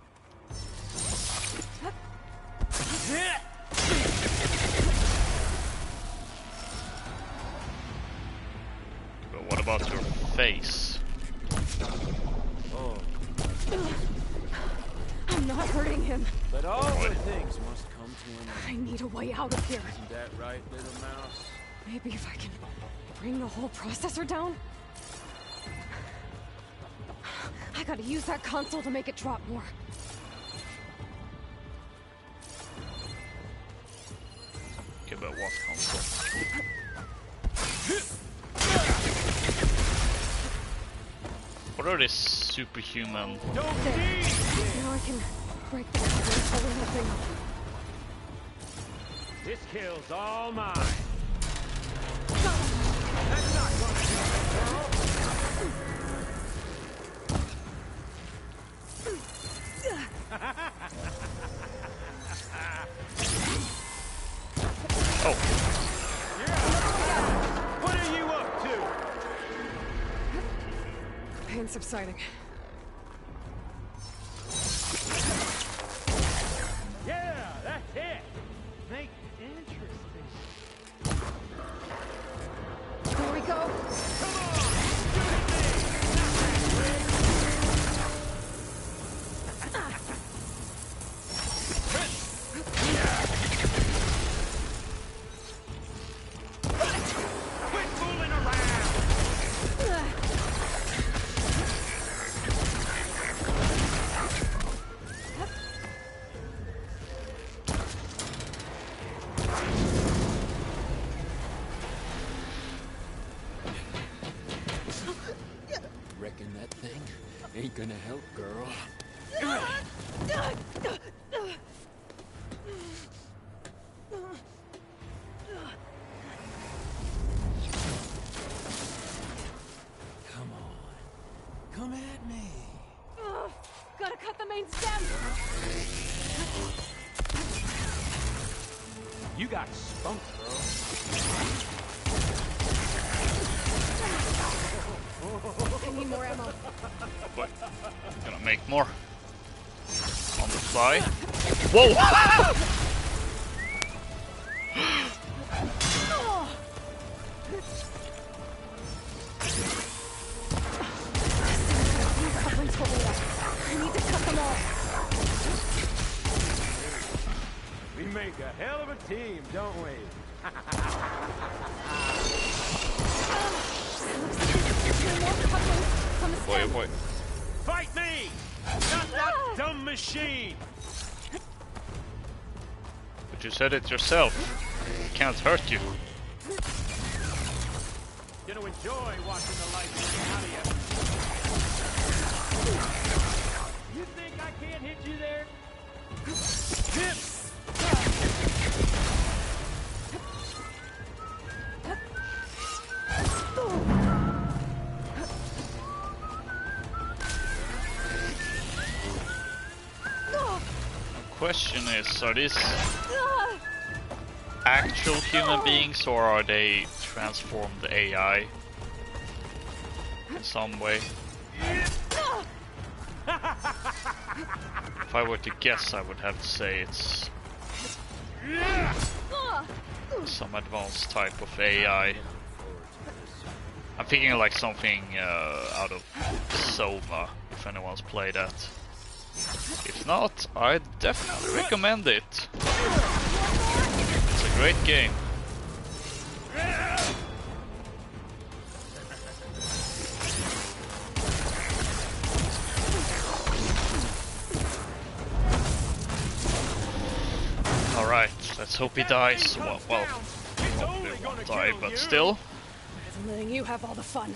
But what about your face? Oh. I'm not hurting him. But all good things must come to an I end. need a way out of here. Isn't that right, little mouse? Maybe if I can bring the whole processor down? I gotta use that console to make it drop more. Okay, but what console? What are these superhuman? There. Now I can break the cover and pull the thing up. This kill's all mine. That's not gonna do it, girl. Oh. What are you up to? Pain subsiding. Yeah, that's it. Make it interesting. There we go. Come on, quit fooling around. Reckon that thing ain't gonna help, girl. Come on. Come at me. Gotta cut the main stem. You got spunk, girl. I need more ammo. Boy, gonna make more. On the fly. Whoa! Coupling's holding up. I need to cut them all. We make a hell of a team, don't we? Boy, oh boy. Fight me! Not that dumb machine! But you said it yourself. It can't hurt you. Gonna enjoy watching the life burn out of you. You think I can't hit you there? Hip! Question is, are these actual human beings or are they transformed AI in some way? If I were to guess, I would have to say it's some advanced type of AI. I'm thinking like something out of Soma, if anyone's played that. If not, I definitely recommend it. It's a great game. Alright, let's hope he dies. Well, hopefully he won't die, but still. I'm letting you have all the fun.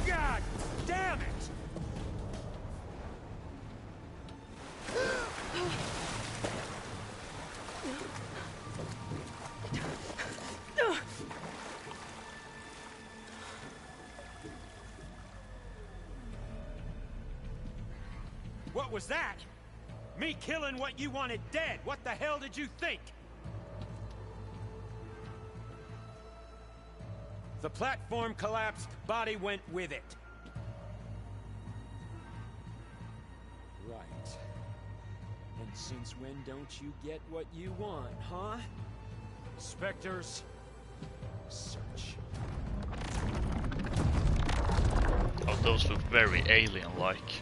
God damn it! What was that? Me killing what you wanted dead. What the hell did you think? The platform collapsed, body went with it. Right. And since when don't you get what you want, huh? Spectres, search. Oh, those look very alien-like.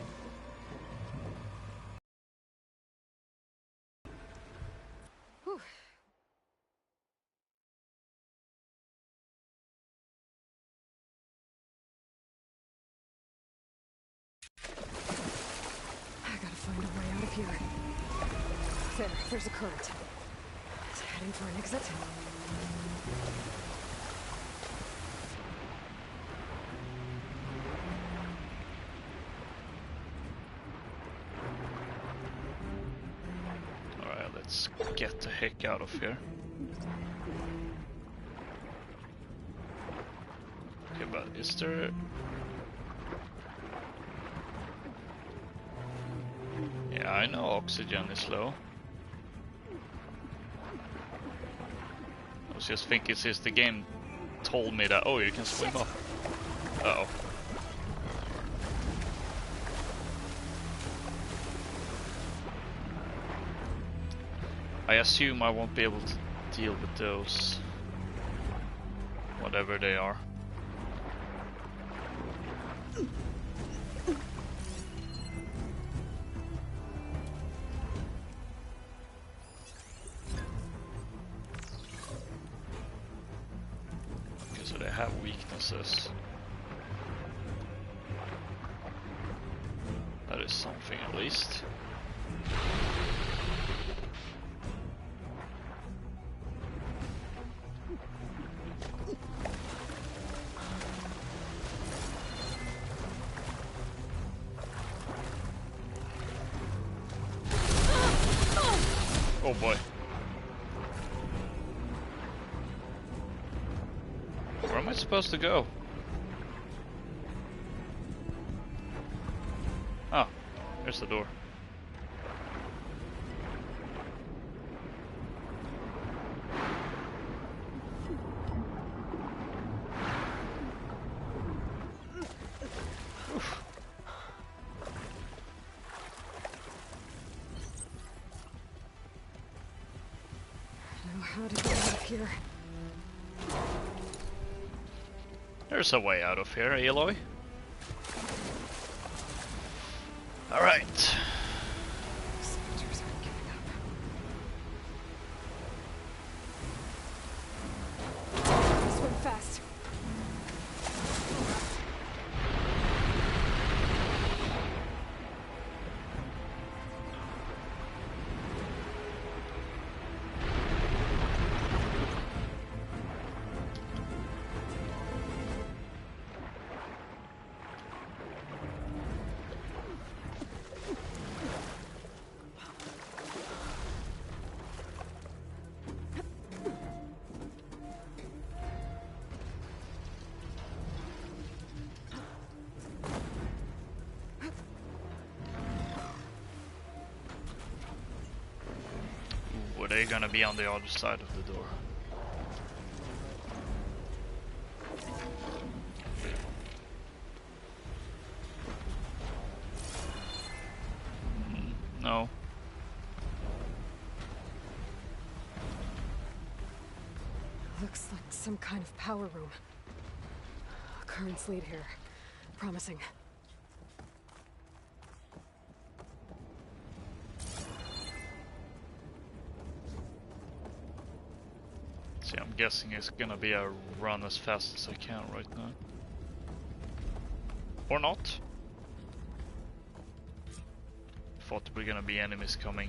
There's a current. It's heading for an exit. Alright, let's get the heck out of here. Okay, but is there... Yeah, I know oxygen is low. I was just thinking since the game told me that, oh, you can swim up. Uh-oh. I assume I won't be able to deal with those. Whatever they are. So they have weaknesses. That is something at least. Oh boy. Where am I supposed to go? Oh, there's the door. Oof. I know how to get out of here. There's a way out of here, Aloy. Alright. Spectres aren't giving up. Swim fast. Were they gonna be on the other side of the door? No. Looks like some kind of power room. Currents lead here. Promising. See, I'm guessing it's gonna be a run as fast as I can right now. Or not. Thought there were gonna be enemies coming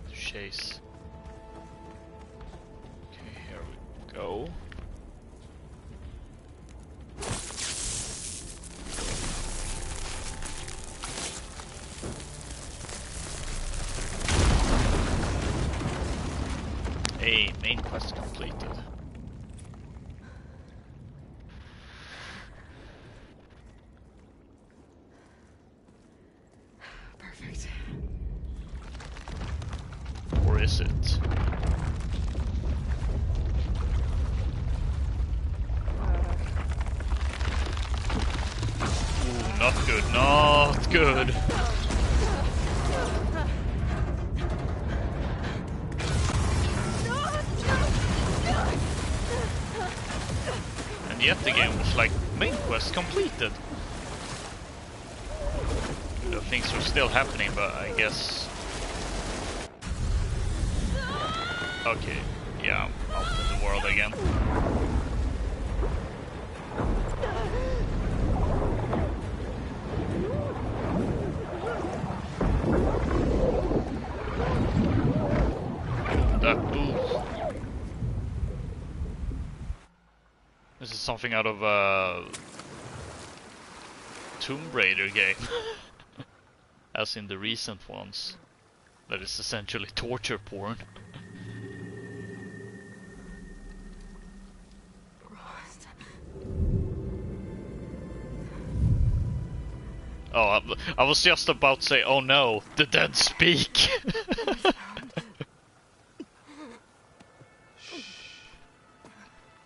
to chase. Okay, here we go. Hey, main quest completed. is it? Ooh, not good, not good. And yet the game was like, main quest completed. You know, things are still happening, but I guess... Okay, yeah, I'm out in the world again. That boost. This is something out of a Tomb Raider game. As in the recent ones. That is essentially torture porn. Oh, I was just about to say, oh no, the dead speak!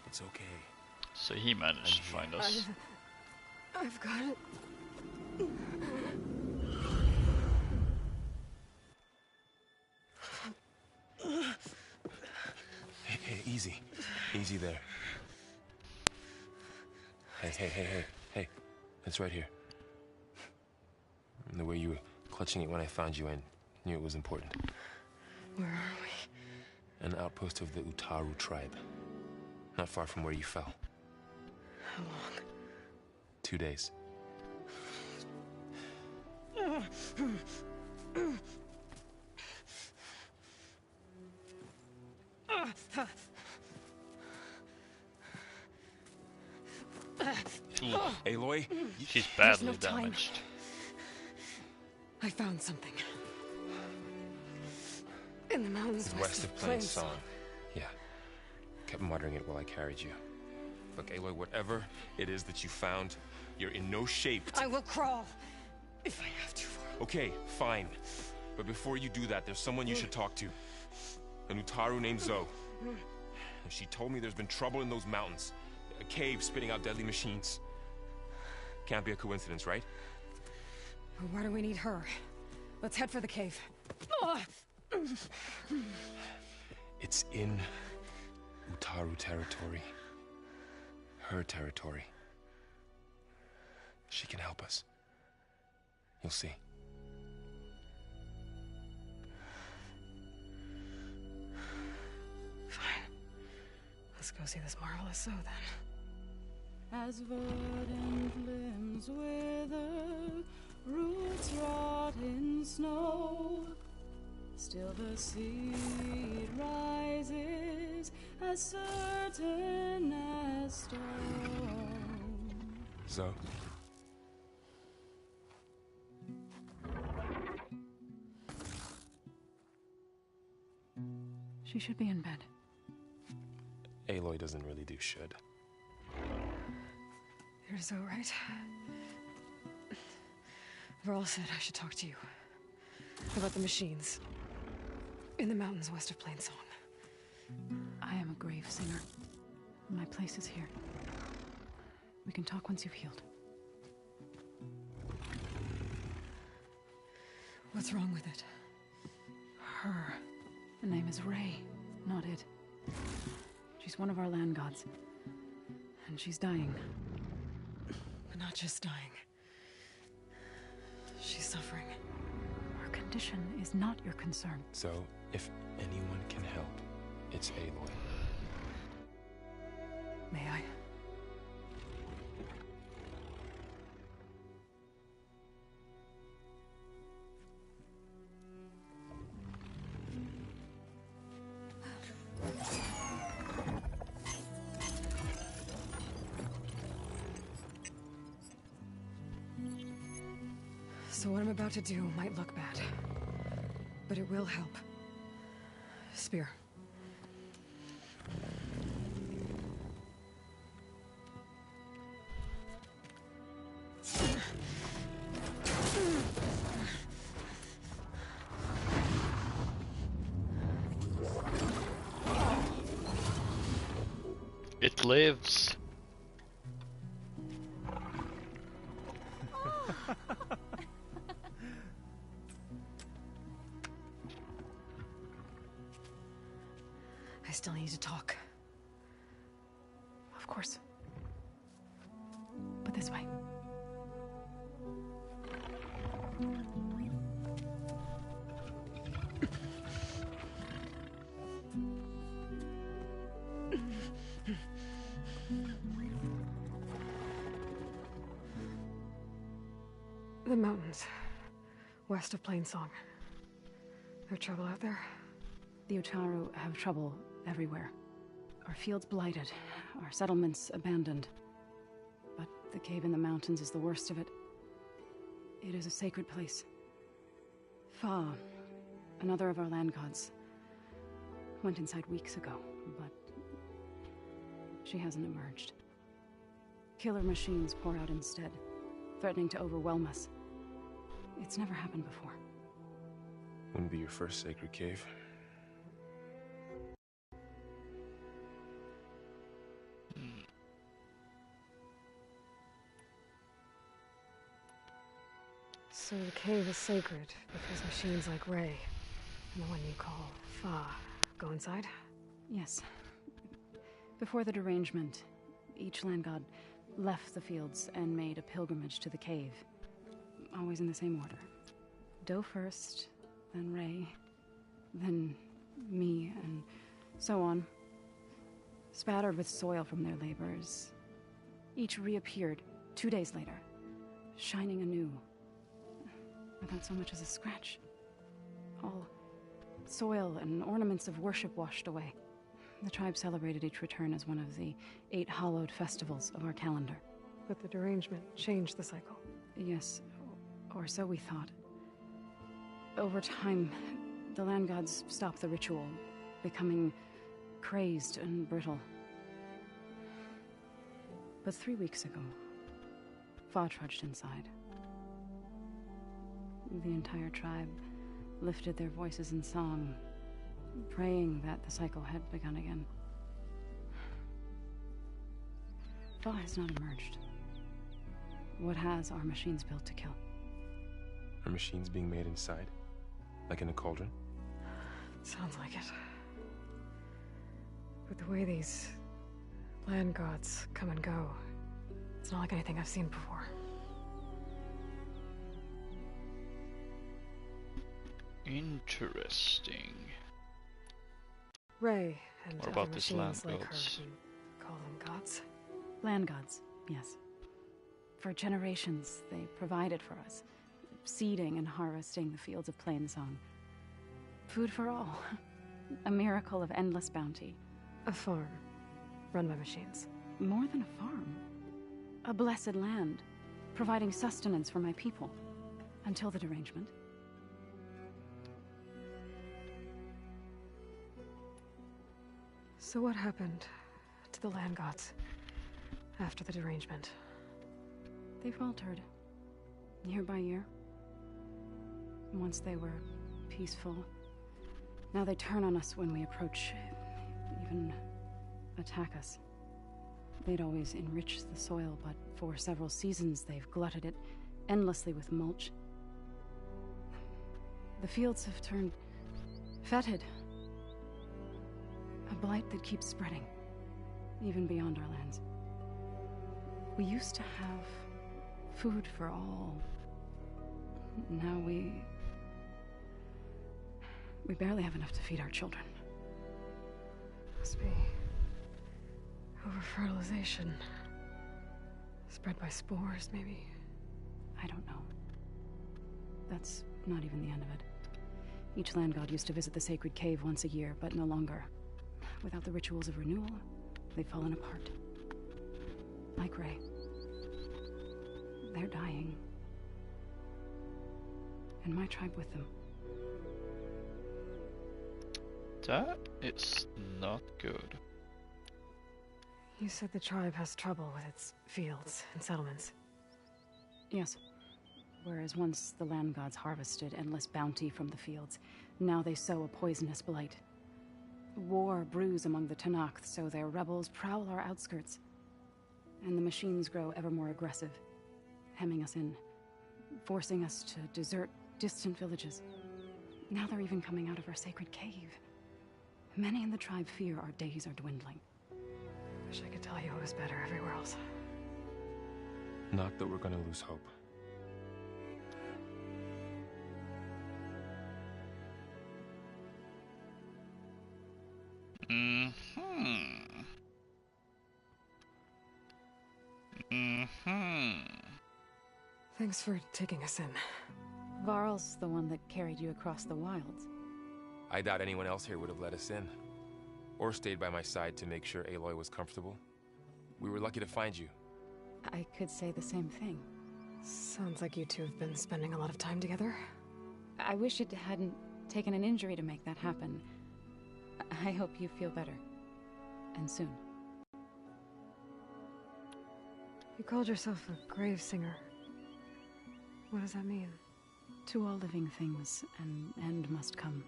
It's okay. So he managed to find us. I've got it. Hey, easy. Easy there. Hey. It's right here. And the way you were clutching it when I found you, I knew it was important. Where are we? An outpost of the Utaru tribe. Not far from where you fell. How long? 2 days. Aloy? She's badly damaged. I found something. In the mountains West of Plainsong. Yeah. Kept muttering it while I carried you. Look, Aloy, whatever it is that you found, you're in no shape to... I will crawl. If I have to. Okay, fine. But before you do that, there's someone you should talk to. An Utaru named Zoe. She told me there's been trouble in those mountains. A cave spitting out deadly machines. Can't be a coincidence, right? Why do we need her? Let's head for the cave. It's in Utaru territory. Her territory. She can help us. You'll see. Fine. Let's go see this marvelous Zoe then. As verdant limbs wither, roots rot in snow, still the seed rises as certain as stone. Zoe? She should be in bed. Aloy doesn't really do should. You're so right. Varl said I should talk to you. About the machines. In the mountains west of Plainsong. I am a grave singer. My place is here. We can talk once you've healed. What's wrong with it? Her. The name is Ray, not it. She's one of our land gods. And she's dying. But not just dying. She's suffering. Her condition is not your concern. So, if anyone can help, it's Aloy. May I? So what I'm about to do might look bad, but it will help. Spear. lives. I still need to talk. Of course. But this way. The mountains, west of Plainsong. There trouble out there? The Utaru have trouble everywhere. Our fields blighted, our settlements abandoned. But the cave in the mountains is the worst of it. It is a sacred place. Fa, another of our land gods, went inside weeks ago, but she hasn't emerged. Killer machines pour out instead, threatening to overwhelm us. It's never happened before. Wouldn't be your first sacred cave. So the cave is sacred because machines like Ray, and the one you call Fa, go inside? Yes. Before the derangement, each land god left the fields and made a pilgrimage to the cave. Always in the same order. Do first, then Ray, then me, and so on. Spattered with soil from their labors, each reappeared 2 days later, shining anew, without so much as a scratch. All soil and ornaments of worship washed away. The tribe celebrated each return as one of the 8 hallowed festivals of our calendar. But the derangement changed the cycle. Yes, or so we thought. Over time, the land gods stopped the ritual, becoming crazed and brittle. But 3 weeks ago, Fa trudged inside. The entire tribe lifted their voices in song, praying that the cycle had begun again. Fa has not emerged. What has are machines built to kill? Are machines being made inside? Like in a cauldron? Sounds like it. But the way these land gods come and go, it's not like anything I've seen before. Interesting. Ray and What other about these land machines like her, gods? you call them gods? Land gods, yes. For generations, they provided for us, seeding and harvesting the fields of Plainsong. Food for all. A miracle of endless bounty. A farm, run by machines. More than a farm. A blessed land, providing sustenance for my people. Until the derangement. So what happened to the land gods after the derangement? They faltered, year by year. Once they were peaceful. Now they turn on us when we approach, even attack us. They'd always enriched the soil, but for several seasons they've glutted it endlessly with mulch. The fields have turned fetid. A blight that keeps spreading, even beyond our lands. We used to have food for all. Now we barely have enough to feed our children. Must be over-fertilization. Spread by spores, maybe? I don't know. That's not even the end of it. Each land god used to visit the sacred cave once a year, but no longer. Without the rituals of renewal, they've fallen apart. Like Ray. They're dying. And my tribe with them. That is not good. You said the tribe has trouble with its fields and settlements. Yes. Whereas once the land gods harvested endless bounty from the fields, now they sow a poisonous blight. War brews among the Tanakh, so their rebels prowl our outskirts. And the machines grow ever more aggressive, hemming us in, forcing us to desert distant villages. Now they're even coming out of our sacred cave. Many in the tribe fear our days are dwindling. Wish I could tell you it was better everywhere else. Not that we're gonna lose hope. Thanks for taking us in. Varl's the one that carried you across the wilds. I doubt anyone else here would have let us in. Or stayed by my side to make sure Aloy was comfortable. We were lucky to find you. I could say the same thing. Sounds like you two have been spending a lot of time together. I wish it hadn't taken an injury to make that happen. I hope you feel better. And soon. You called yourself a grave singer. What does that mean? To all living things, an end must come.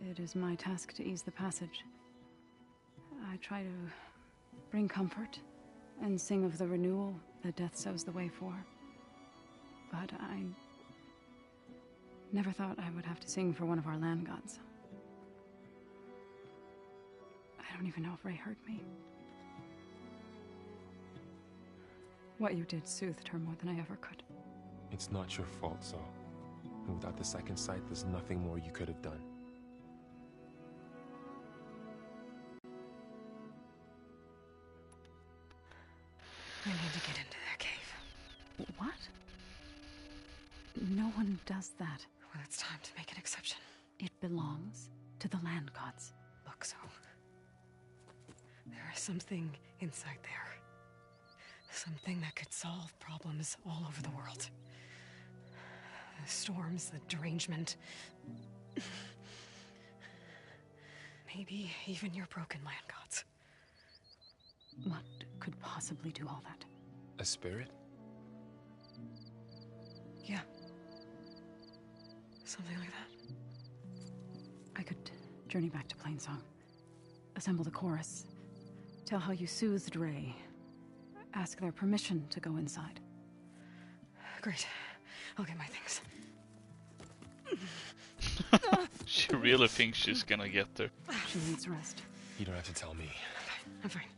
It is my task to ease the passage. I try to bring comfort and sing of the renewal that death sows the way for. But I never thought I would have to sing for one of our land gods. I don't even know if Ray heard me. What you did soothed her more than I ever could. It's not your fault, Zo. And without the second sight, there's nothing more you could have done. I need to get into that cave. What? No one does that. Well, it's time to make an exception. It belongs to the land gods. Look, Zo. There is something inside there. Something that could solve problems all over the world. The storms, the derangement. Maybe even your broken land gods. What could possibly do all that? A spirit? Yeah. Something like that. I could journey back to Plainsong. Assemble the chorus. Tell how you soothed Ray. Ask their permission to go inside. Great. I'll get my things. She really thinks she's gonna get there. She needs rest. You don't have to tell me. Okay, I'm fine.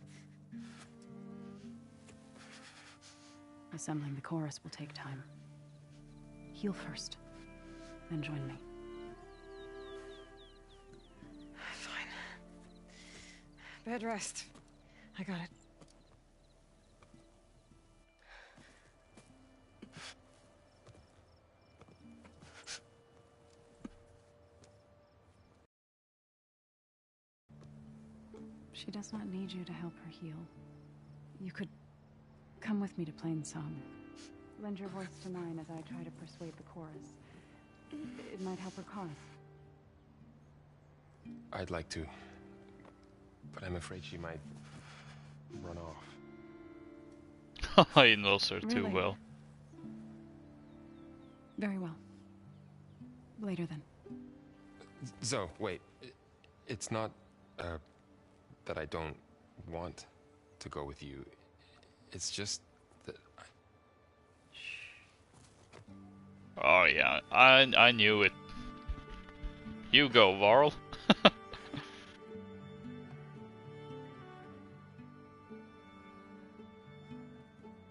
Assembling the chorus will take time. Heal first, then join me. Fine. Bed rest. I got it. She does not need you to help her heal. You could come with me to Plainsong. Lend your voice to mine as I try to persuade the chorus. It might help her cause. I'd like to. But I'm afraid she might run off. He knows her too Really? well. Very well. Later then. Zo, wait. It's not, that I don't want to go with you. It's just that Oh yeah, I knew it. You go, Varl.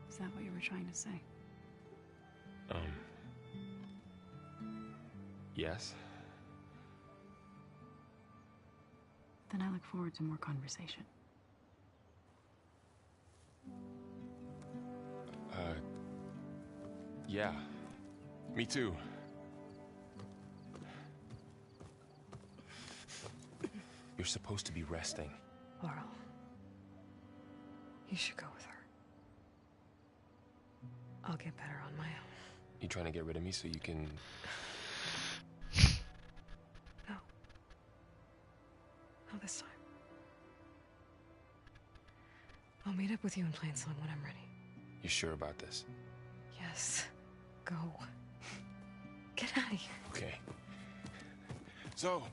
Is that what you were trying to say? Yes? Then I look forward to more conversation. Yeah. Me too. You're supposed to be resting. Varl. You should go with her. I'll get better on my own. You trying to get rid of me so you can... No. Not this time. I'll meet up with you in Plainsong when I'm ready. You sure about this? Yes. Go. Get out of here. Okay. So,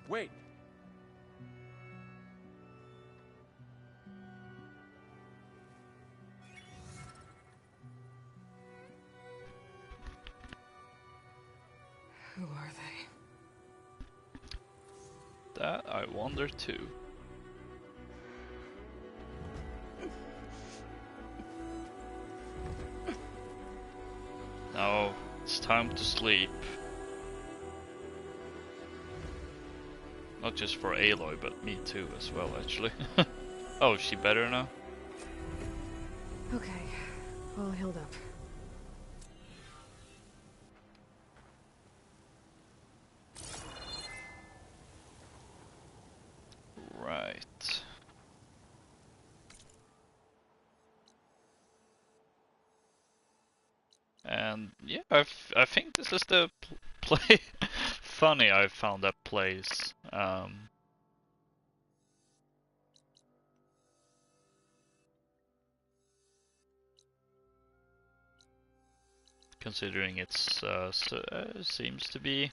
wait. That I wonder too. Now it's time to sleep. Not just for Aloy, but me too as well, actually. Oh, is she better now? Okay, all healed up. Right. And yeah, I think this is the play. Funny, I found that place. Considering it's seems to be,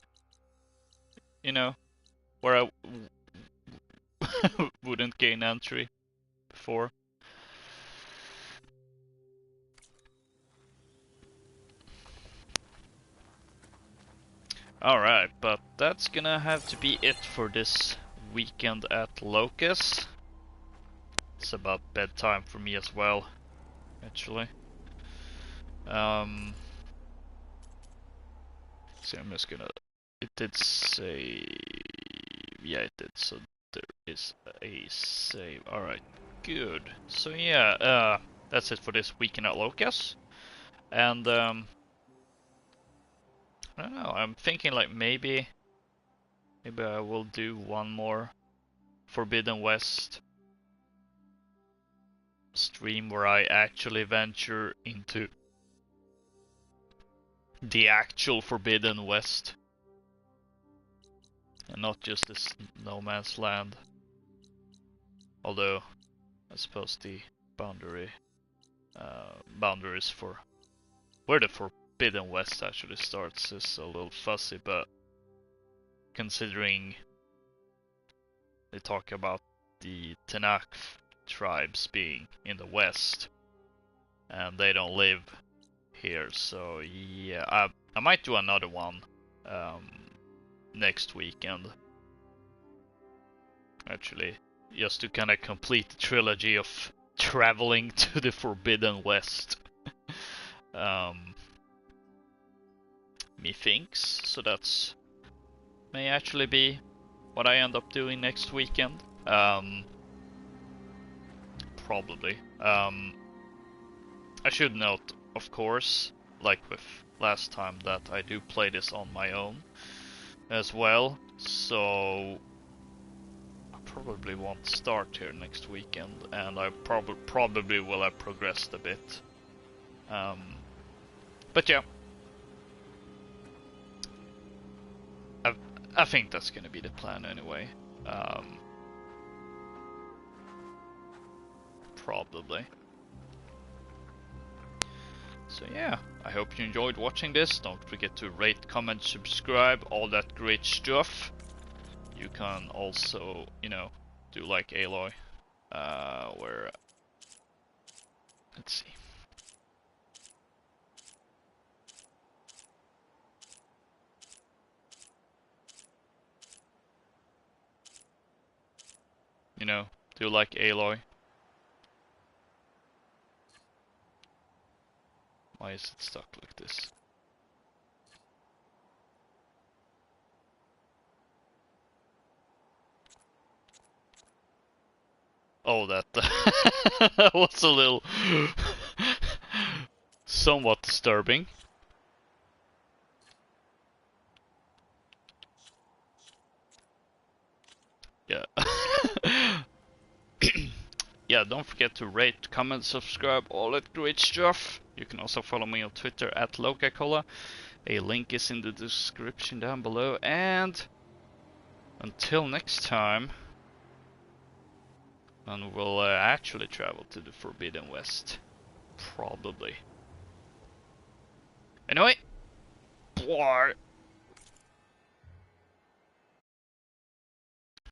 you know, where I wouldn't gain entry before. Alright, but that's gonna have to be it for this weekend at Locus. It's about bedtime for me as well, actually. So I'm just gonna... It did say... Yeah, it did, so there is a save. Alright, good. So yeah, that's it for this weekend at Locus. And I don't know, I'm thinking like maybe I will do one more Forbidden West stream where I actually venture into the actual Forbidden West and not just this no man's land. Although I suppose the boundaries for where the Forbidden West actually starts is a little fuzzy, but considering they talk about the Tanakh tribes being in the west and they don't live here, so yeah, I might do another one next weekend, actually, just to kind of complete the trilogy of traveling to the Forbidden West. Methinks, so that's may actually be what I end up doing next weekend. Probably. I should note, of course, like with last time, that I do play this on my own as well, so I probably won't start here next weekend, and I probably will have progressed a bit. But yeah, I think that's gonna be the plan anyway. Probably. So yeah, I hope you enjoyed watching this. Don't forget to rate, comment, subscribe, all that great stuff. You can also, you know, do like Aloy, where, let's see. You know, do like Aloy. Why is it stuck like this? Oh, that that was a little somewhat disturbing. Yeah. Yeah, don't forget to rate, comment, subscribe, all that great stuff. You can also follow me on Twitter at LokaCola. A link is in the description down below. And until next time, and we'll actually travel to the Forbidden West. Probably. Anyway, bye.